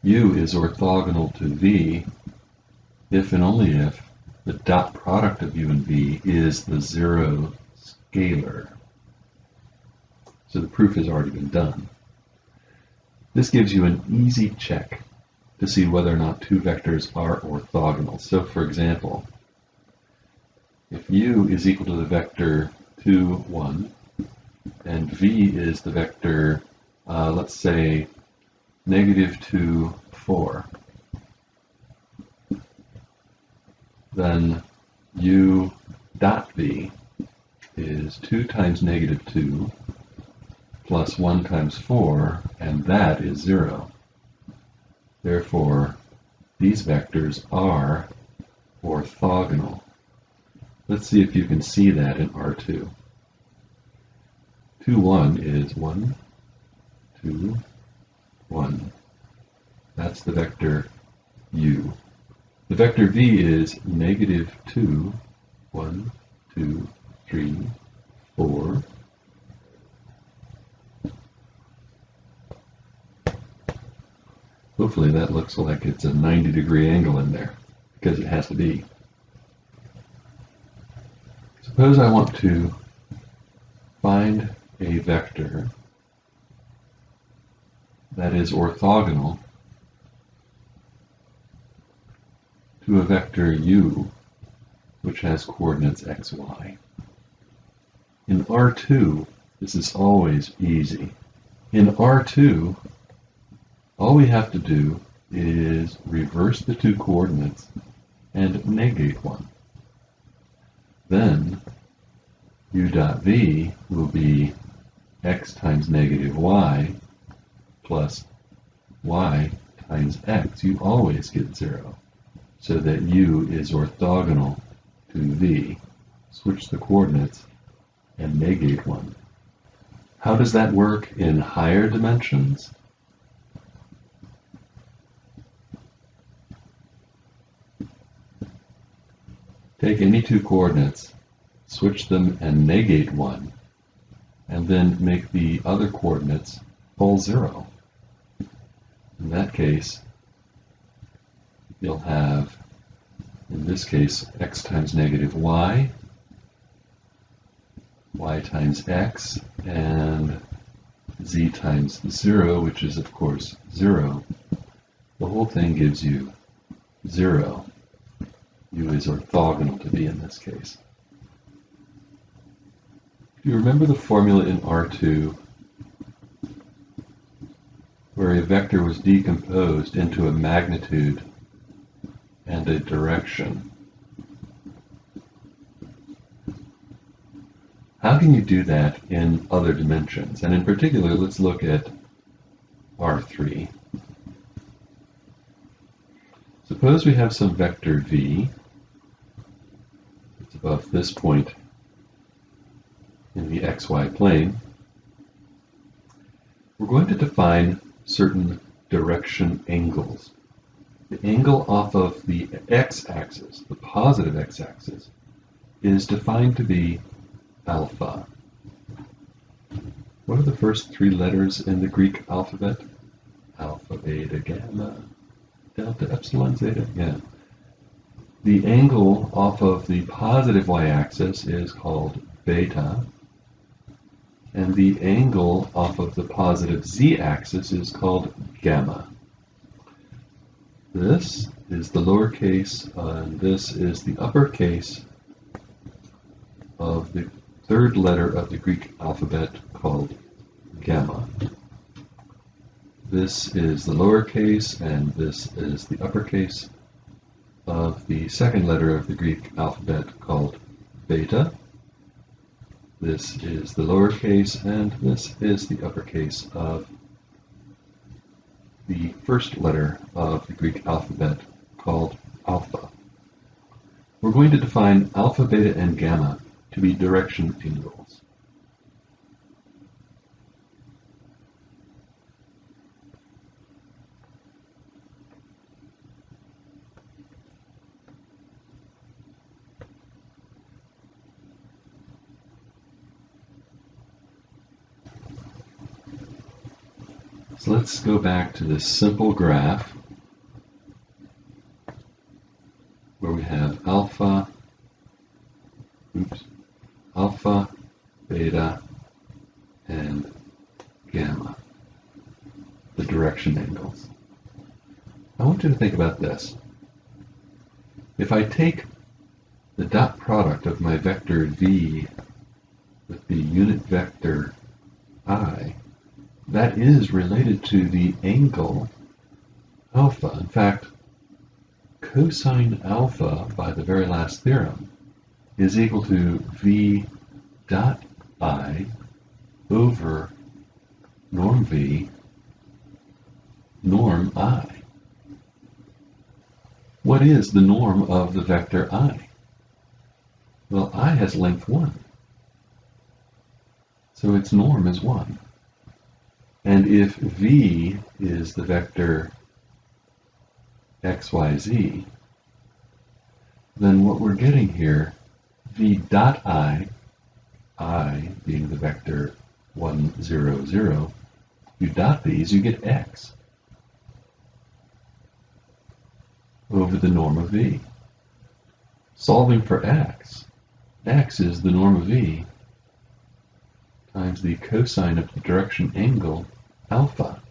Speaker 1: U is orthogonal to V if and only if the dot product of U and V is the 0 scalar. So the proof has already been done. This gives you an easy check to see whether or not two vectors are orthogonal. So for example, if U is equal to the vector 2, 1, and V is the vector let's say -2, 4. Then u dot v is 2 times -2 plus 1 times 4, and that is 0. Therefore, these vectors are orthogonal. Let's see if you can see that in R2. 2, 1 is 1, 2, 1. That's the vector u. The vector v is -2, 1, 2, 3, 4. Hopefully that looks like it's a 90-degree angle in there, because it has to be. Suppose I want to find a vector that is orthogonal to a vector u which has coordinates x, y. In R2, this is always easy. In R2, all we have to do is reverse the two coordinates and negate one. Then u dot v will be x times -y plus y times x. You always get 0, so that u is orthogonal to v. Switch the coordinates and negate one. How does that work in higher dimensions? Take any two coordinates, switch them and negate one, and then make the other coordinates all 0. In that case, you'll have, in this case, x times -y, y times x, and z times 0, which is of course 0. The whole thing gives you 0. U is orthogonal to v in this case. Do you remember the formula in R2 where a vector was decomposed into a magnitude and a direction? How can you do that in other dimensions? And in particular, let's look at R3. Suppose we have some vector v. It's above this point in the xy plane. We're going to define certain direction angles. The angle off of the x-axis, the positive x-axis, is defined to be alpha. What are the first 3 letters in the Greek alphabet? Alpha, beta, gamma, delta, epsilon, zeta. Yeah. The angle off of the positive y-axis is called beta, and the angle off of the positive z-axis is called gamma. This is the lowercase, and this is the uppercase of the 3rd letter of the Greek alphabet called gamma. This is the lowercase, and this is the uppercase of the 2nd letter of the Greek alphabet called beta. This is the lowercase, and this is the uppercase of the 1st letter of the Greek alphabet called alpha. We're going to define alpha, beta, and gamma to be direction angles. So let's go back to this simple graph where we have alpha, beta, and gamma, the direction angles. I want you to think about this. If I take the dot product of my vector v with the unit vector I, that is related to the angle alpha. In fact, cosine alpha, by the very last theorem, is equal to v dot I over norm v norm I. What is the norm of the vector I? Well, I has length 1, so its norm is 1. And if v is the vector xyz, then what we're getting here, v dot I being the vector 1, 0, 0, you dot these, you get x over the norm of v. Solving for x is the norm of v times the cosine of the direction angle alpha.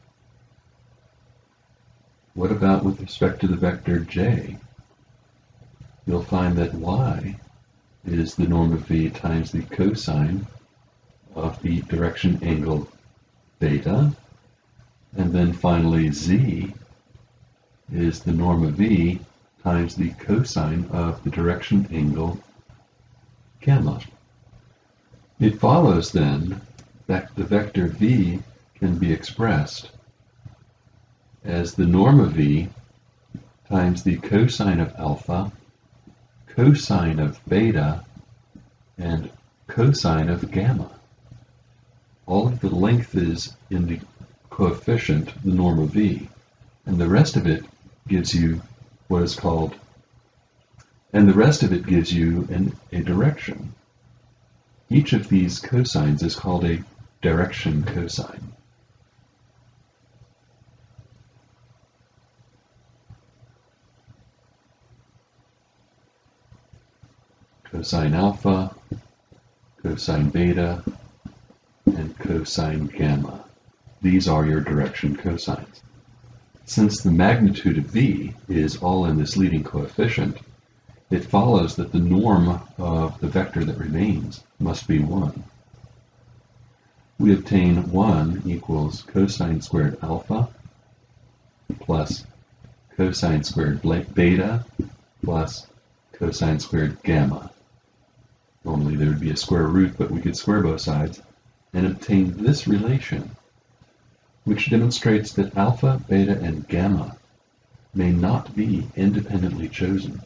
Speaker 1: What about with respect to the vector j? You'll find that y is the norm of v times the cosine of the direction angle theta, and then finally z is the norm of v times the cosine of the direction angle gamma. It follows then that the vector v can be expressed as the norm of v times the cosine of alpha, cosine of beta, and cosine of gamma. All of the length is in the coefficient, the norm of v, and the rest of it gives you what is called, and the rest of it gives you a direction. Each of these cosines is called a direction cosine. Cosine alpha, cosine beta, and cosine gamma. These are your direction cosines. Since the magnitude of v is all in this leading coefficient, it follows that the norm of the vector that remains must be 1. We obtain 1 equals cosine squared alpha plus cosine squared beta plus cosine squared gamma. Normally there would be a square root, but we could square both sides and obtain this relation, which demonstrates that alpha, beta, and gamma may not be independently chosen.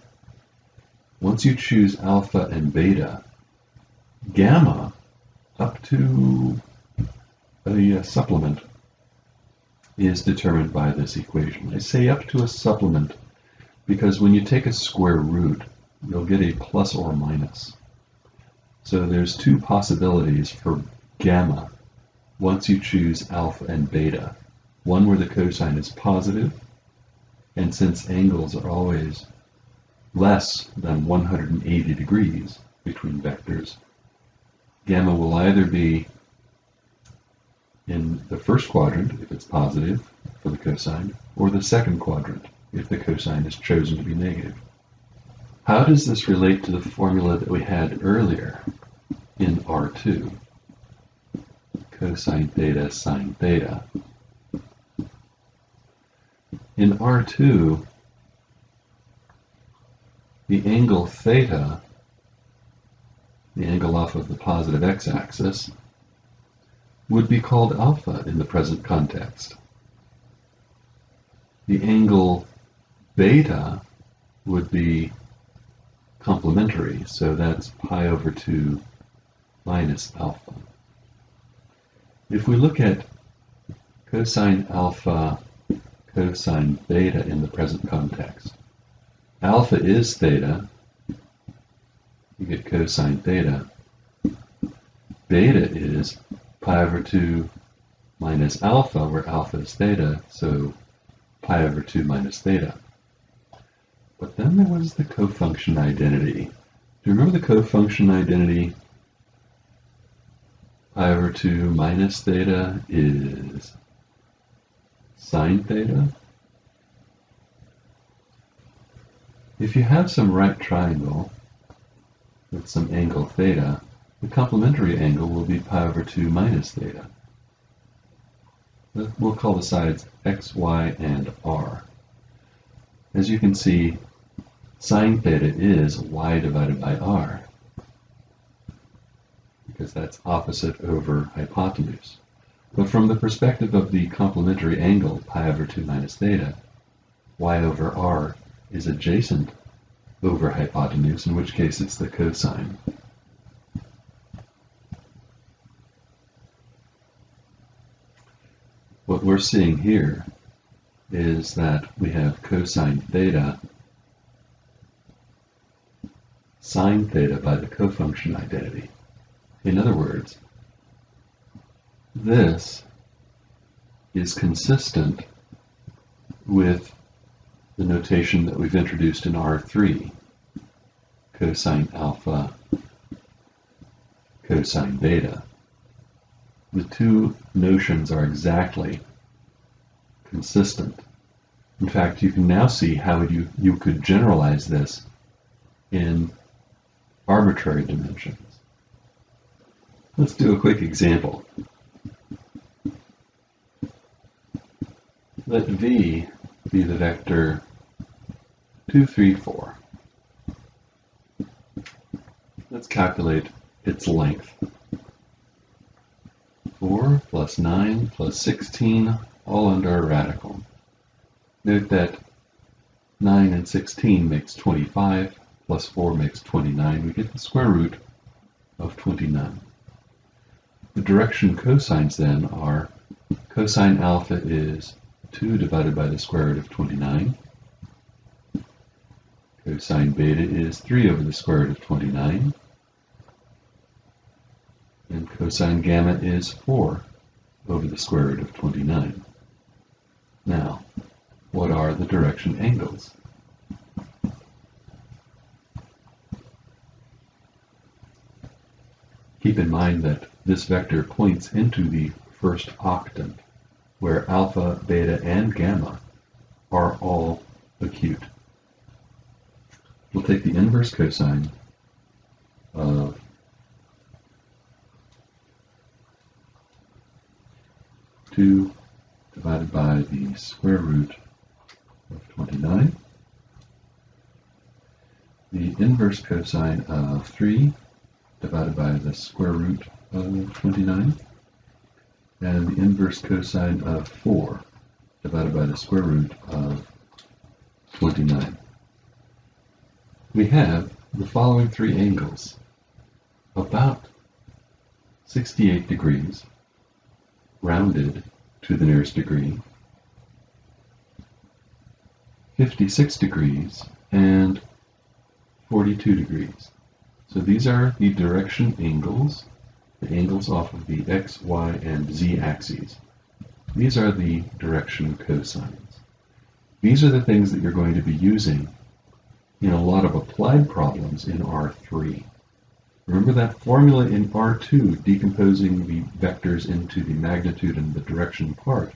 Speaker 1: Once you choose alpha and beta, gamma up to a supplement is determined by this equation. I say up to a supplement because when you take a square root, you'll get a plus or minus. So there's two possibilities for gamma once you choose alpha and beta. One where the cosine is positive, and since angles are always less than 180 degrees between vectors, gamma will either be in the first quadrant if it's positive for the cosine, or the second quadrant if the cosine is chosen to be negative. How does this relate to the formula that we had earlier in R2? Cosine theta sine theta. In R2, the angle theta, the angle off of the positive x-axis, would be called alpha in the present context. The angle beta would be complementary, so that's pi over 2 minus alpha. If we look at cosine alpha, cosine beta in the present context, alpha is theta, you get cosine theta. Beta is pi over 2 minus alpha, where alpha is theta, so pi over 2 minus theta. But then there was the cofunction identity. Do you remember the cofunction identity? Pi over 2 minus theta is sine theta. If you have some right triangle with some angle theta, the complementary angle will be pi over 2 minus theta. We'll call the sides x, y, and r. As you can see, sine theta is y divided by r, because that's opposite over hypotenuse. But from the perspective of the complementary angle, pi over 2 minus theta, y over r is adjacent over hypotenuse, in which case it's the cosine. What we're seeing here is that we have cosine theta sine theta by the cofunction identity. In other words, this is consistent with the notation that we've introduced in R3, cosine alpha, cosine beta. The two notions are exactly consistent. In fact, you can now see how you could generalize this in arbitrary dimensions. Let's do a quick example. Let V be the vector 2, 3, 4. Let's calculate its length. 4 plus 9 plus 16, all under a radical. Note that 9 and 16 makes 25, plus 4 makes 29. We get the square root of 29. The direction cosines then are, cosine alpha is 2 divided by the square root of 29. Cosine beta is 3 over the square root of 29. And cosine gamma is 4 over the square root of 29. Now, what are the direction angles? Keep in mind that this vector points into the first octant, where alpha, beta, and gamma are all acute. We'll take the inverse cosine of 2 divided by the square root of 29, the inverse cosine of 3 divided by the square root of 29, and the inverse cosine of 4 divided by the square root of 29. We have the following three angles: about 68 degrees, rounded to the nearest degree, 56 degrees, and 42 degrees. So these are the direction angles, the angles off of the x, y, and z axes. These are the direction cosines. These are the things that you're going to be using in a lot of applied problems in R3. Remember that formula in R2, decomposing the vectors into the magnitude and the direction part,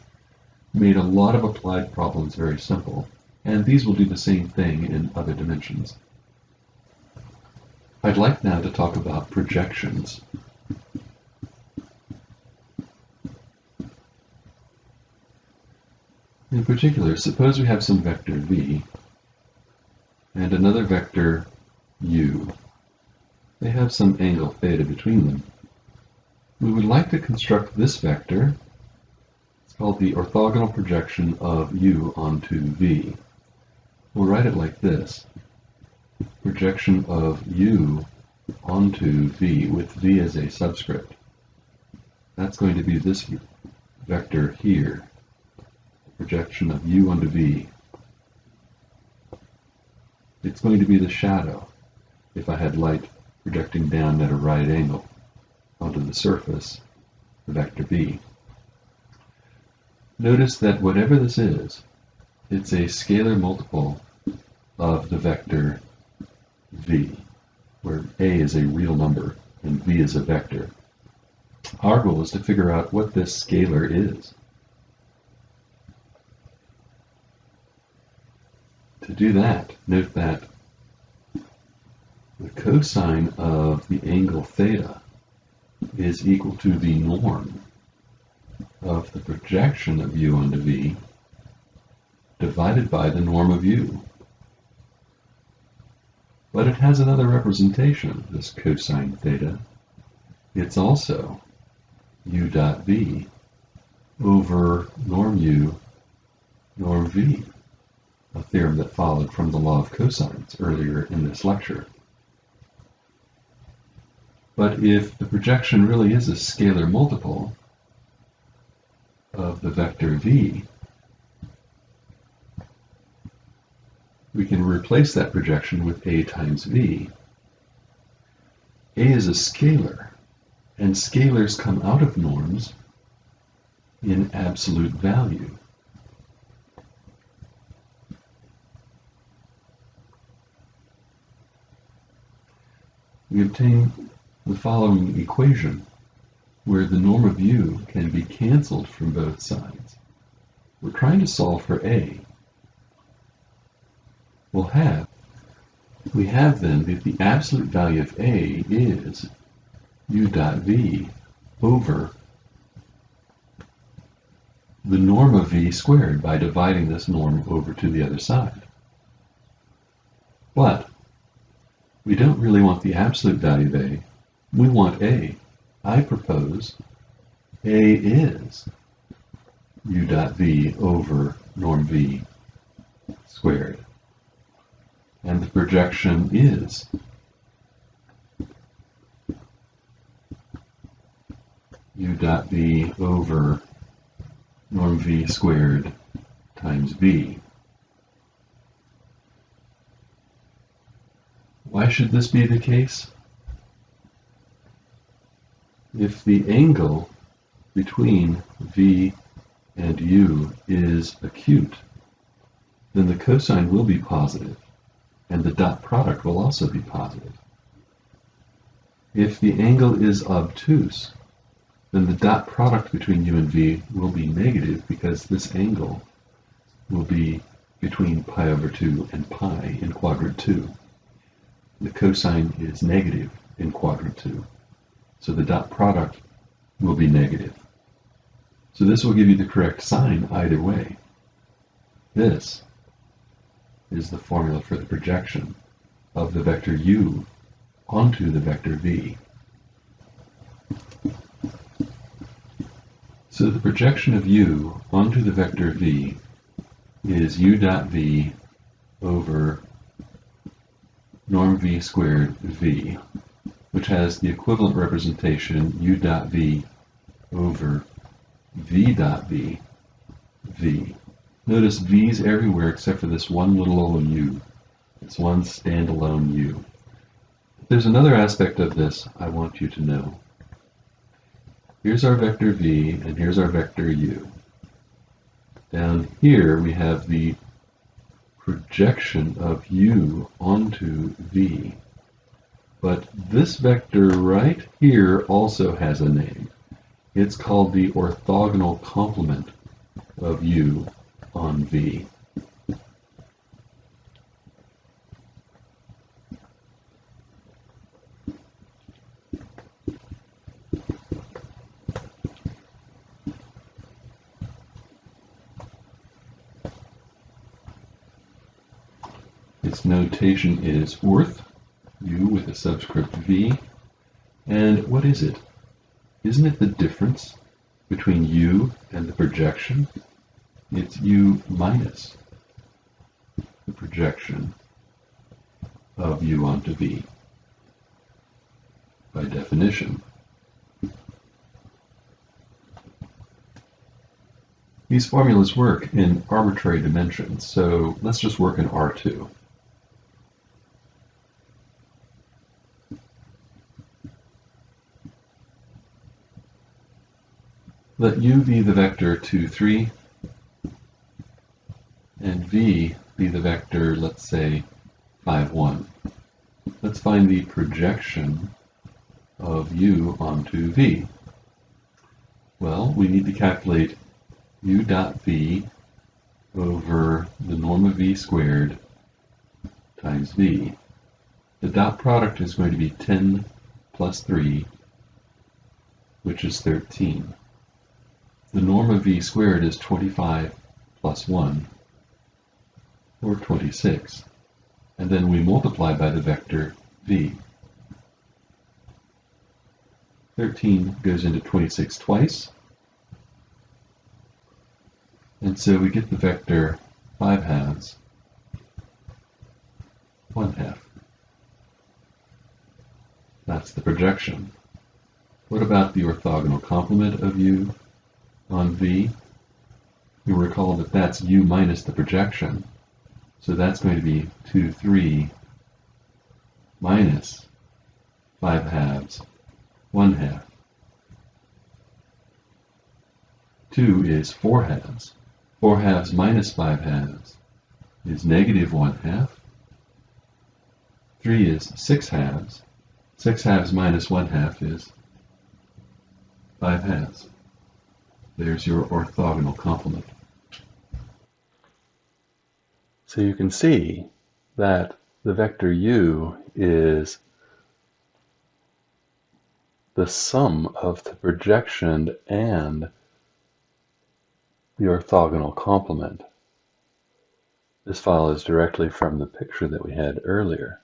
Speaker 1: made a lot of applied problems very simple, and these will do the same thing in other dimensions. I'd like now to talk about projections. In particular, suppose we have some vector v and another vector u. They have some angle theta between them. We would like to construct this vector. It's called the orthogonal projection of u onto v. We'll write it like this: projection of u onto v, with v as a subscript. That's going to be this vector here, projection of u onto v. It's going to be the shadow if I had light projecting down at a right angle onto the surface, the vector v. Notice that whatever this is, it's a scalar multiple of the vector v, where a is a real number and v is a vector. Our goal is to figure out what this scalar is. To do that, note that the cosine of the angle theta is equal to the norm of the projection of u onto v divided by the norm of u. But it has another representation, this cosine theta. It's also u dot v over norm u, norm v, a theorem that followed from the law of cosines earlier in this lecture. But if the projection really is a scalar multiple of the vector v, we can replace that projection with a times v. A is a scalar, and scalars come out of norms in absolute value. We obtain the following equation, where the norm of u can be cancelled from both sides. We're trying to solve for a. We have then that the absolute value of a is u dot v over the norm of v squared by dividing this norm over to the other side. But we don't really want the absolute value of a. We want a. I propose a is u dot v over norm v squared. And the projection is u dot v over norm v squared times v. Why should this be the case? If the angle between v and u is acute, then the cosine will be positive, and the dot product will also be positive. If the angle is obtuse, then the dot product between u and v will be negative because this angle will be between pi over 2 and pi in quadrant 2. The cosine is negative in quadrant 2, so the dot product will be negative. So this will give you the correct sign either way. This is the formula for the projection of the vector u onto the vector v. So the projection of u onto the vector v is u dot v over norm v squared v, which has the equivalent representation u dot v over v dot v, v. Notice v's everywhere except for this one little old u. It's one standalone u. There's another aspect of this I want you to know. Here's our vector v, and here's our vector u. Down here we have the projection of u onto v. But this vector right here also has a name. It's called the orthogonal complement of u on v. Its notation is orth, u with a subscript v. And what is it? Isn't it the difference between u and the projection? It's u minus the projection of u onto v, by definition. These formulas work in arbitrary dimensions, so let's just work in R2. Let u be the vector 2, 3, and v be the vector, let's say, 5, 1. Let's find the projection of u onto v. Well, we need to calculate u dot v over the norm of v squared times v. The dot product is going to be 10 plus 3, which is 13. the norm of v squared is 25 plus 1, or 26. And then we multiply by the vector v. 13 goes into 26 twice, and so we get the vector 5/2, 1/2. That's the projection. What about the orthogonal complement of u on v? You'll recall that that's u minus the projection, so that's going to be 2, 3 minus 5/2, 1/2. 2 is 4/2. 4/2 minus 5/2 is negative 1/2. 3 is 6/2. 6/2 minus 1/2 is 5/2. There's your orthogonal complement.
Speaker 2: So you can see that the vector u is the sum of the projection and the orthogonal complement. This follows directly from the picture that we had earlier.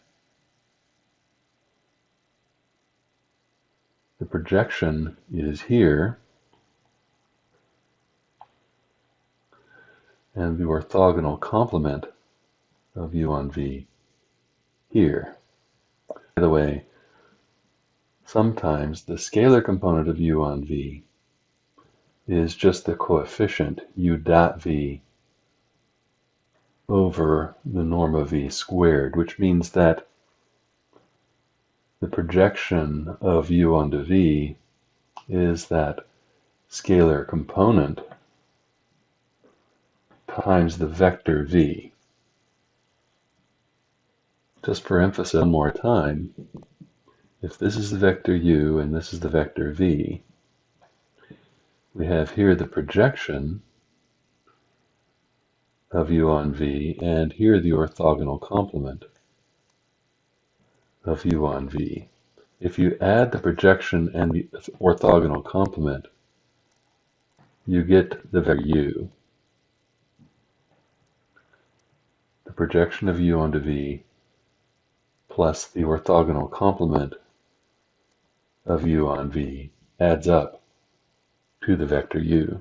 Speaker 2: The projection is here, and the orthogonal complement of u on v here. By the way, sometimes the scalar component of u on v is just the coefficient u dot v over the norm of v squared, which means that the projection of u onto v is that scalar component times the vector v. Just for emphasis one more time, if this is the vector u and this is the vector v, we have here the projection of u on v, and here the orthogonal complement of u on v. If you add the projection and the orthogonal complement, you get the vector u. The projection of u onto v plus the orthogonal complement of u on v adds up to the vector u.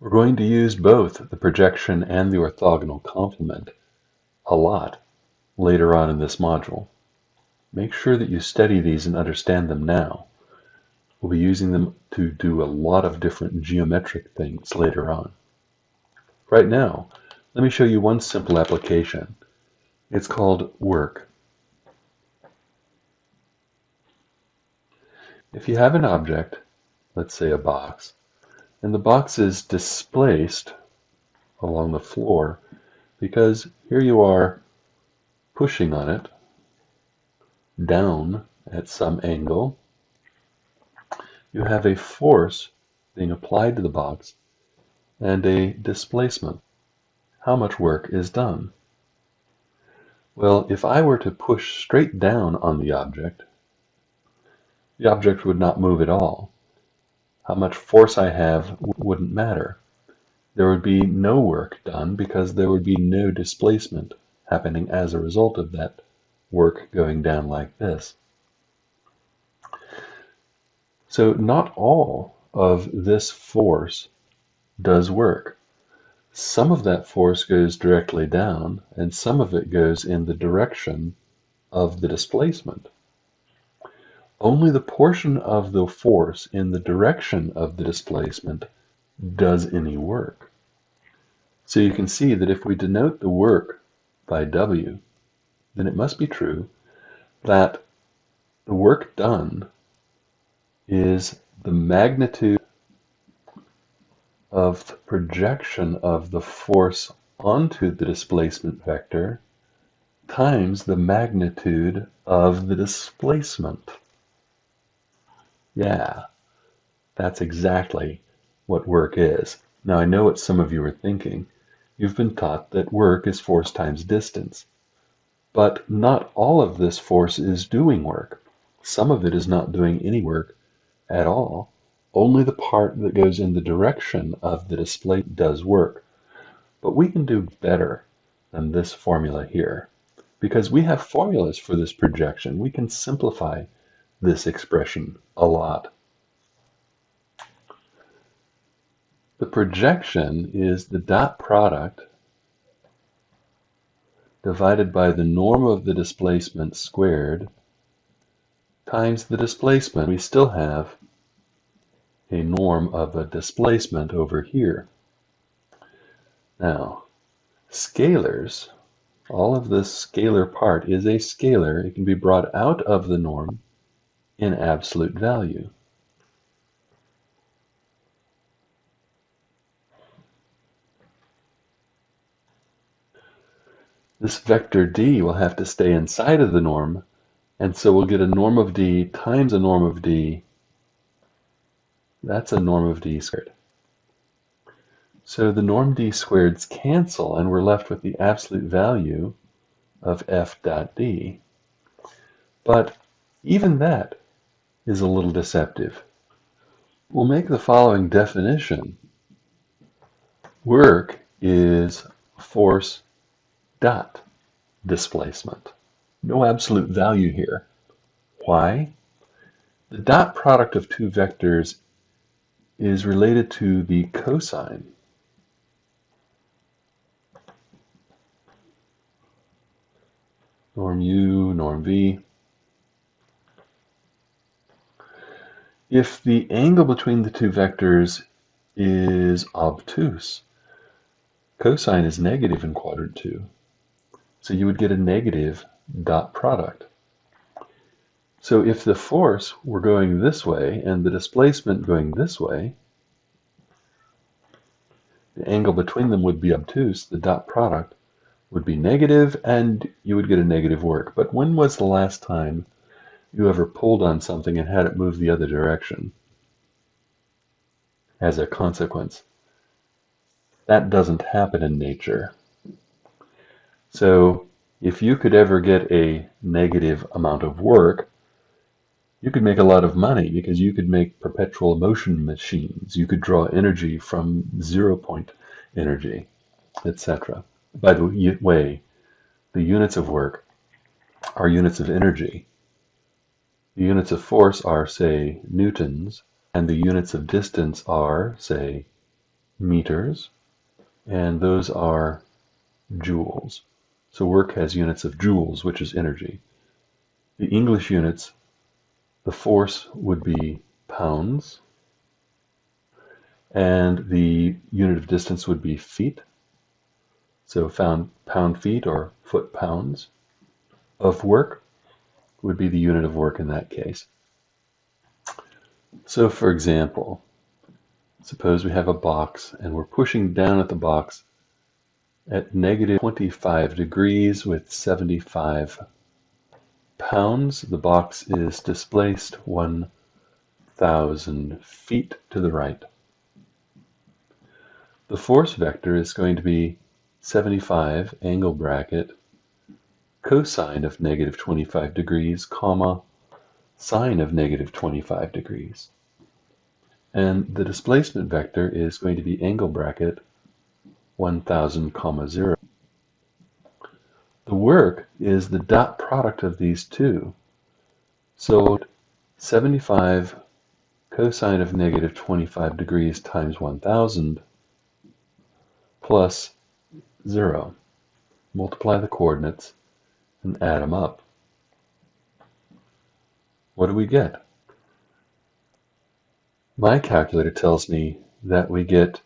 Speaker 2: We're going to use both the projection and the orthogonal complement a lot later on in this module. Make sure that you study these and understand them now. We'll be using them to do a lot of different geometric things later on. Right now, let me show you one simple application. It's called work. If you have an object, let's say a box, and the box is displaced along the floor because here you are pushing on it down at some angle, you have a force being applied to the box and a displacement. How much work is done? Well, if I were to push straight down on the object would not move at all. How much force I have wouldn't matter. There would be no work done because there would be no displacement happening as a result of that work going down like this. So not all of this force does work. Some of that force goes directly down, and some of it goes in the direction of the displacement. Only the portion of the force in the direction of the displacement does any work. So you can see that if we denote the work by W, then it must be true that the work done is the magnitude of the projection of the force onto the displacement vector times the magnitude of the displacement. Yeah, that's exactly what work is. Now I know what some of you are thinking. You've been taught that work is force times distance. But not all of this force is doing work. Some of it is not doing any work at all. only the part that goes in the direction of the displacement does work. But we can do better than this formula here. Because we have formulas for this projection, we can simplify this expression a lot. The projection is the dot product divided by the norm of the displacement squared times the displacement. We still have a norm of a displacement over here. Now, scalars, all of this scalar part is a scalar. It can be brought out of the norm in absolute value. This vector d will have to stay inside of the norm, and so we'll get a norm of d times a norm of d. That's a norm of d squared. So the norm d squareds cancel, and we're left with the absolute value of f dot d. But even that is a little deceptive. We'll make the following definition. Work is force dot displacement. No absolute value here. Why? The dot product of two vectors is related to the cosine. Norm u, norm v. If the angle between the two vectors is obtuse, cosine is negative in quadrant 2. So you would get a negative dot product. So if the force were going this way and the displacement going this way, the angle between them would be obtuse, the dot product would be negative, and you would get a negative work. But when was the last time you ever pulled on something and had it move the other direction as a consequence? That doesn't happen in nature. So if you could ever get a negative amount of work, you could make a lot of money because you could make perpetual motion machines. You could draw energy from 0-point energy, etc. By the way, the units of work are units of energy. The units of force are, say, newtons, and the units of distance are, say, meters, and those are joules. So work has units of joules, which is energy. The English units, the force would be pounds, and the unit of distance would be feet. So pound-feet or foot-pounds of work would be the unit of work in that case. So for example, suppose we have a box and we're pushing down at the box at negative 25 degrees with 75 pounds. The box is displaced 1,000 feet to the right. The force vector is going to be 75 angle bracket cosine of negative 25 degrees, comma, sine of negative 25 degrees. And the displacement vector is going to be angle bracket 1,000, comma, 0. The work is the dot product of these two. So 75 cosine of negative 25 degrees times 1,000 plus 0. Multiply the coordinates and add them up. What do we get? My calculator tells me that we get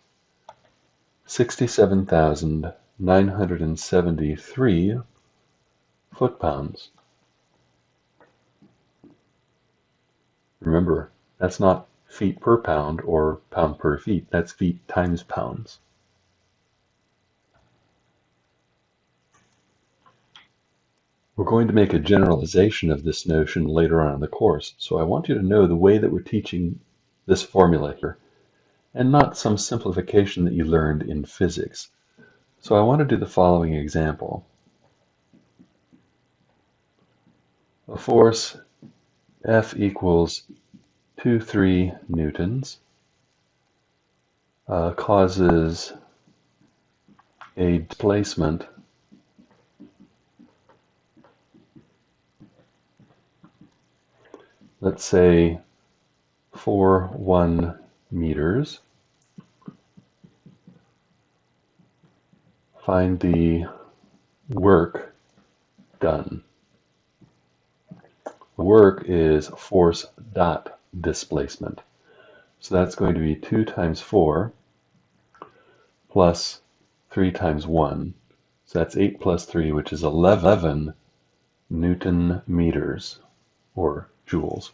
Speaker 2: 67,973 foot-pounds. Remember, that's not feet per pound or pound per feet. That's feet times pounds. We're going to make a generalization of this notion later on in the course, so I want you to know the way that we're teaching this formula here, and not some simplification that you learned in physics. So I want to do the following example. A force F equals 3 newtons, causes a displacement let's say 1 meters. Find the work done. The work is force dot displacement. So that's going to be 2 times 4 plus 3 times 1. So that's 8 plus 3, which is 11 Newton meters, or joules.